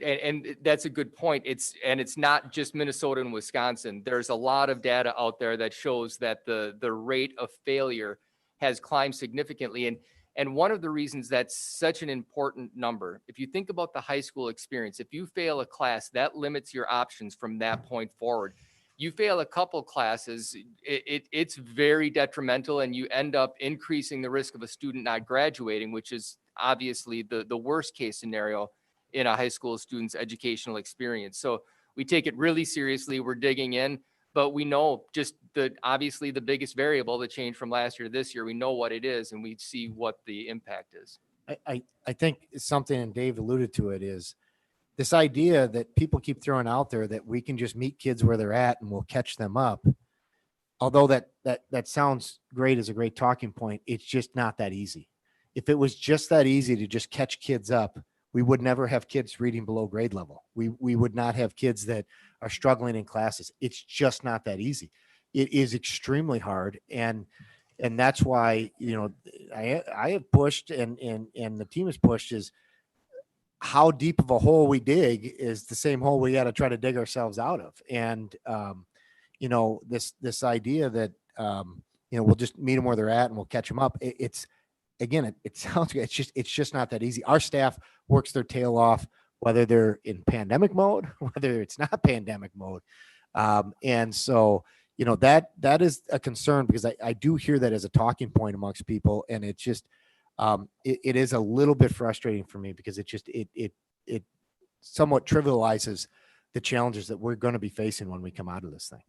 and that's a good point. It's not just Minnesota and Wisconsin. There's a lot of data out there that shows that the rate of failure has climbed significantly. And one of the reasons that's such an important number, if you think about the high school experience, if you fail a class, that limits your options from that point forward. You fail a couple classes, it's very detrimental, and you end up increasing the risk of a student not graduating, which is obviously the worst case scenario in a high school student's educational experience. So we take it really seriously. We're digging in, but we know just obviously the biggest variable, the change from last year to this year, we know what it is and we see what the impact is. I think something, and Dave alluded to it, is this idea that people keep throwing out there that we can just meet kids where they're at and we'll catch them up. Although that sounds great as a great talking point, it's just not that easy. If it was just that easy to just catch kids up, we would never have kids reading below grade level. We would not have kids that are struggling in classes. It's just not that easy. It is extremely hard. And that's why, I have pushed and the team has pushed is how deep of a hole we dig is the same hole we got to try to dig ourselves out of. And, this idea that, we'll just meet them where they're at and we'll catch them up. It sounds good. It's just not that easy. Our staff works their tail off, whether they're in pandemic mode, whether it's not pandemic mode. And so, that is a concern because I do hear that as a talking point amongst people. And it's just, it is a little bit frustrating for me because it somewhat trivializes the challenges that we're going to be facing when we come out of this thing.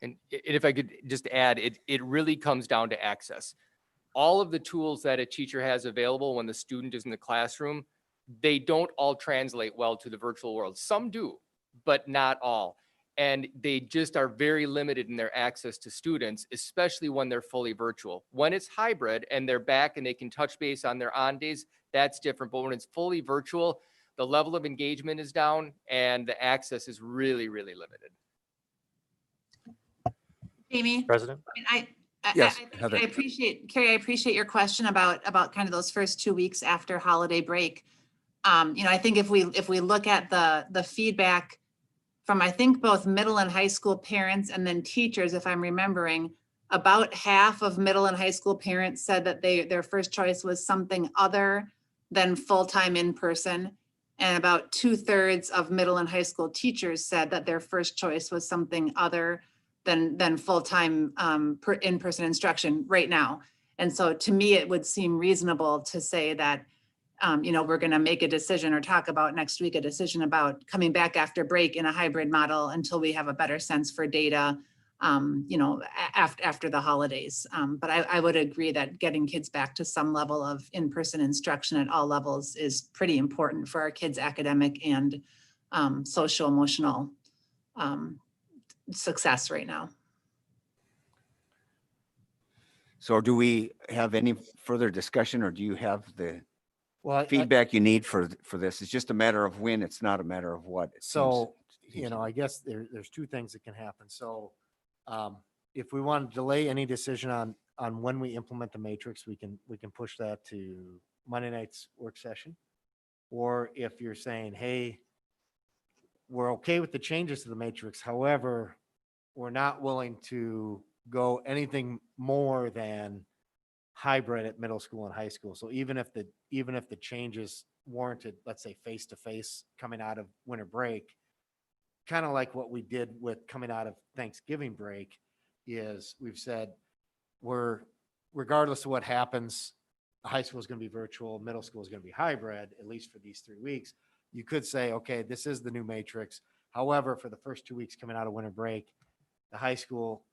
And if I could just add, it really comes down to access. All of the tools that a teacher has available when the student is in the classroom, they don't all translate well to the virtual world. Some do, but not all. And they just are very limited in their access to students, especially when they're fully virtual. When it's hybrid and they're back and they can touch base on their on days, that's different. But when it's fully virtual, the level of engagement is down and the access is really, really limited. Jamie? President? Yes, I Heather. appreciate, Carrie, I appreciate your question about kind of those first 2 weeks after holiday break. I think if we look at the feedback from, I think, both middle and high school parents and then teachers, if I'm remembering, about half of middle and high school parents said that their first choice was something other than full-time in person. And about 2/3 of middle and high school teachers said that their first choice was something other than full-time in-person instruction right now. And so to me, it would seem reasonable to say that, we're going to make a decision or talk about next week, a decision about coming back after break in a hybrid model until we have a better sense for data, after the holidays. But I would agree that getting kids back to some level of in-person instruction at all levels is pretty important for our kids' academic and social emotional success right now. So do we have any further discussion or do you have the Well, feedback you need for this? It's just a matter of when, it's not a matter of what. it So, seems to I guess there's two things that can happen. So, if we want to delay any decision on when we implement the matrix, we can push that to Monday night's work session. Or if you're saying, hey, we're okay with the changes to the matrix. However, we're not willing to go anything more than hybrid at middle school and high school. So even if the changes warranted, let's say face-to-face coming out of winter break, kind of like what we did with coming out of Thanksgiving break, is we've said regardless of what happens, high school is going to be virtual, middle school is going to be hybrid, at least for these 3 weeks. You could say, okay, this is the new matrix. However, for the first 2 weeks coming out of winter break, the high school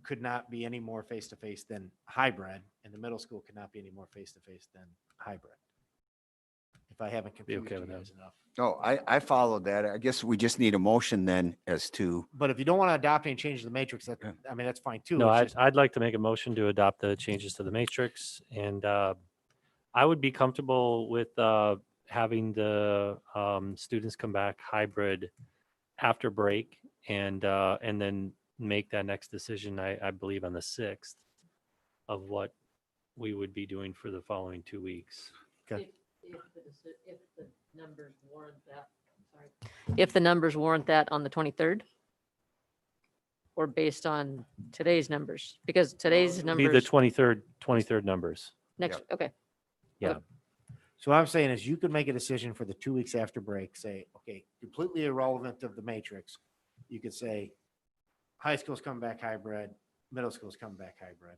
could not be any more face-to-face than hybrid, and the middle school could not be any more face-to-face than hybrid. If I haven't confused okay you with that. guys enough. Oh, I followed that. I guess we just need a motion then as to, But if you don't want to adopt any changes to the matrix, that's fine too. No, It's I'd, just- I'd like to make a motion to adopt the changes to the matrix, and I would be comfortable with having the students come back hybrid after break, and then make that next decision, I believe, on the 6th of what we would be doing for the following 2 weeks. Okay. If numbers warrant that, sorry. If the numbers warrant that on the 23rd? Or based on today's numbers? Because today's Be the numbers, 23rd numbers. next, okay, Yeah. So what I'm saying is you could make a decision for the 2 weeks after break, say, okay, completely irrelevant of the matrix. You could say, high school's coming back hybrid, middle school's coming back hybrid.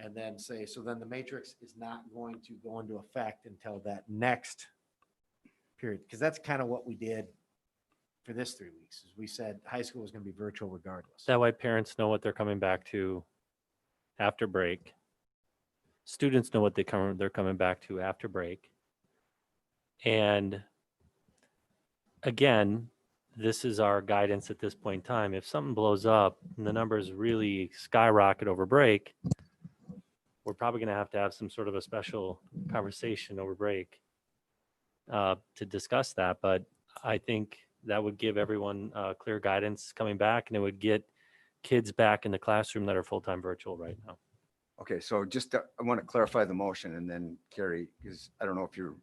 And then say, so then the matrix is not going to go into effect until that next period. Because that's kind of what we did for this 3 weeks, is we said high school was going to be virtual regardless. That way parents know what they're coming back to after break. Students know what they're coming back to after break. And again, this is our guidance at this point in time. If something blows up and the numbers really skyrocket over break, we're probably going to have some sort of a special conversation over break to discuss that. But I think that would give everyone clear guidance coming back, and it would get kids back in the classroom that are full-time virtual right now. Okay, so just, I want to clarify the motion and then Carrie, because I don't know if you're,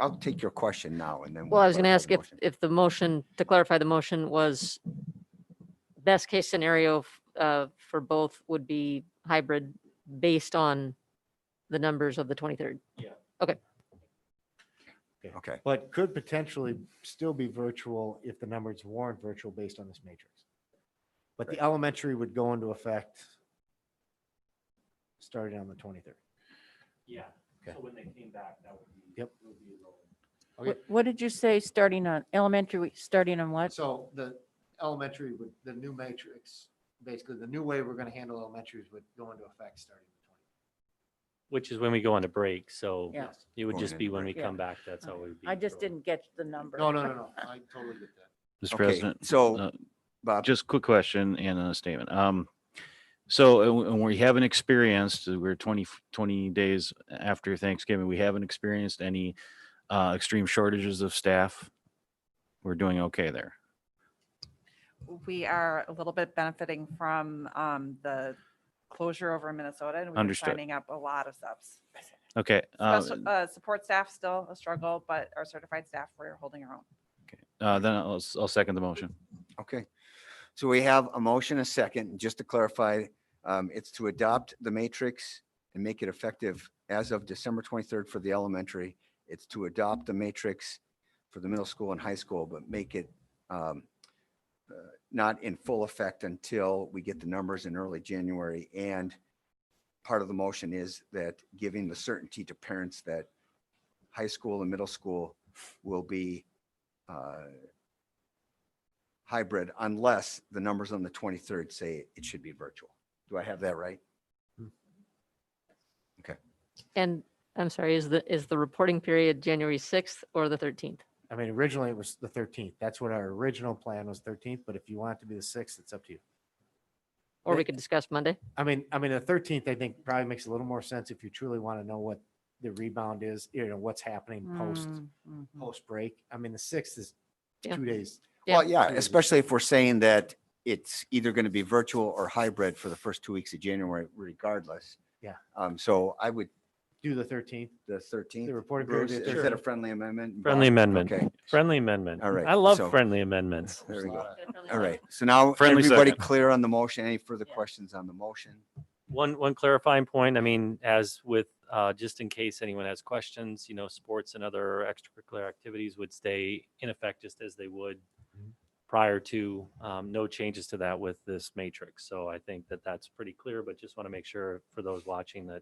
I'll take your question now and then. well, I was going to clarify ask the motion. if the motion, to clarify the motion was best case scenario for both would be hybrid based on the numbers of the 23rd. Okay, But could potentially still be virtual if the numbers warrant virtual based on this matrix. But the elementary would go into effect starting on the 23rd. Yeah. Okay. So when they came back, that would be. Yep. What did you say, starting on elementary, starting on what? So the elementary would, the new matrix, basically the new way we're going to handle elementaries would go into effect starting the Which is when we go on a break. So Yeah. it would Going just be into when we break. come Yeah. back. That's how it would be. I just didn't get the number. 20th. No. I totally get that. Mr. okay, President, so Bob, just quick question and a statement. So and we haven't experienced, we're 20 days after Thanksgiving, we haven't experienced any extreme shortages of staff. We're doing okay there. We are a little bit benefiting from the closure over in Minnesota, and we're Understood. signing up a lot of subs. Okay. Support staff still a struggle, but our certified staff, we're holding our own. Then I'll second the motion. okay. So we have a motion, a second, just to clarify, it's to adopt the matrix and make it effective as of December 23rd for the elementary. It's to adopt the matrix for the middle school and high school, but make it not in full effect until we get the numbers in early January. And part of the motion is that giving the certainty to parents that high school and middle school will be hybrid unless the numbers on the 23rd say it should be virtual. Do I have that right? And I'm sorry, is the reporting period January 6th or the 13th? I mean, originally it was the 13th. That's what our original plan was, 13th, but if you want it to be the 6th, it's up to you. Or we could discuss Monday? I mean, the 13th, I think probably makes a little more sense if you truly want to know what the rebound is, what's happening post break. I mean, the 6th is Yeah. 2 days. Yeah. Well, yeah, especially if we're saying that it's either going to be virtual or hybrid for the first 2 weeks of January regardless. Yeah. So I would, Do the 13th. the 13th. The reporting Bruce, period. is that a friendly amendment? Friendly Bob? amendment. Okay, Friendly amendment. All right, I love so- friendly amendments. there we go. All right. So now Friendly everybody second. clear on the motion? Any further Yeah. questions on the motion? One clarifying point, I mean, as with, just in case anyone has questions, sports and other extracurricular activities would stay in effect just as they would prior to, no changes to that with this matrix. So I think that that's pretty clear, but just want to make sure for those watching that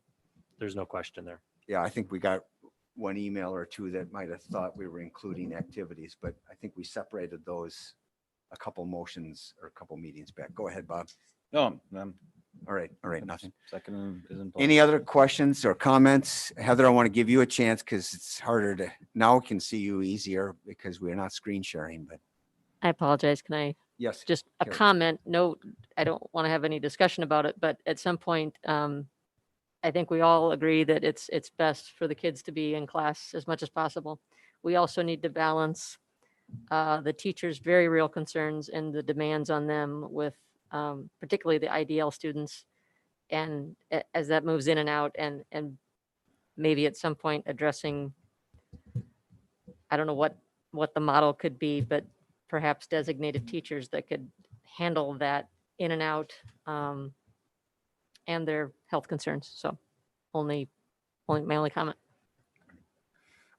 there's no question there. Yeah, I think we got one email or two that might have thought we were including activities, but I think we separated those a couple motions or a couple meetings back. Go ahead, Bob. No, All right, nothing. second is in place. Any other questions or comments? Heather, I want to give you a chance because it's harder to, now we can see you easier because we're not screen sharing, but I apologize. Can I yes. just a Carrie. comment? No, I don't want to have any discussion about it, but at some point, I think we all agree that it's best for the kids to be in class as much as possible. We also need to balance the teachers' very real concerns and the demands on them with particularly the IDL students. And as that moves in and out and maybe at some point addressing I don't know what the model could be, but perhaps designated teachers that could handle that in and out, and their health concerns. So my only comment.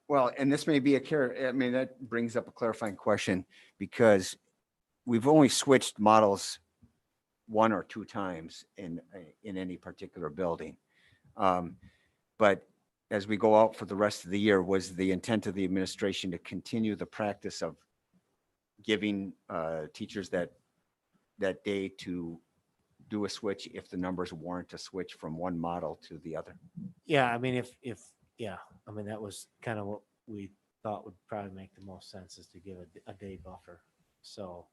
Well, and this may be I mean, that brings up a clarifying question because we've only switched models 1 or 2 times in any particular building. But as we go out for the rest of the year, was the intent of the administration to continue the practice of giving teachers that day to do a switch if the numbers warrant a switch from one model to the other? Yeah, I mean, yeah, I mean, that was kind of what we thought would probably make the most sense is to give a day buffer. So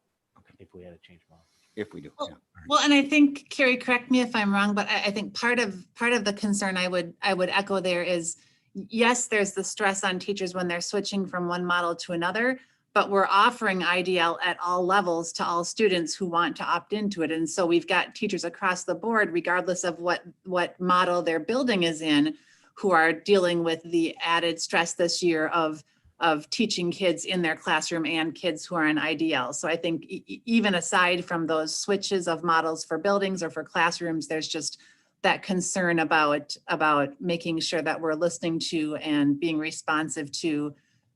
if we had to change model. If we do, Well, yeah. Well, and I think, Carrie, correct me if I'm wrong, but I think part of the concern I would echo there is, yes, there's the stress on teachers when they're switching from one model to another, but we're offering IDL at all levels to all students who want to opt into it. And so we've got teachers across the board, regardless of what model their building is in, who are dealing with the added stress this year of teaching kids in their classroom and kids who are in IDL. So I think even aside from those switches of models for buildings or for classrooms, there's just that concern about making sure that we're listening to and being responsive to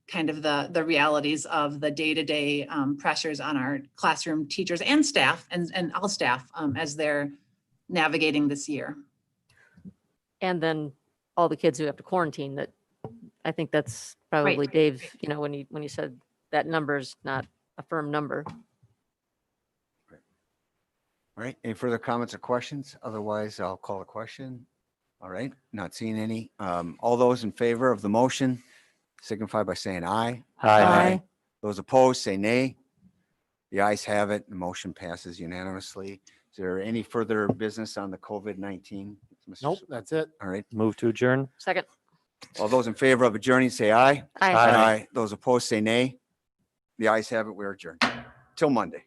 kind of the realities of the day-to-day pressures on our classroom teachers and staff and all staff as they're navigating this year. And then all the kids who have to quarantine, that I think that's probably Dave's, when you said that number's not a firm number. All right, any further comments or questions? Otherwise, I'll call a question. All right, not seeing any. All those in favor of the motion signify by saying aye. Aye. Those opposed, say nay. The ayes have it. The motion passes unanimously. Is there any further business on the COVID-19? Nope, that's it. All right, Move to adjourn. Second. all those in favor of adjourning, say aye. Aye. Aye. Those opposed, say nay. The ayes have it. We're adjourned till Monday.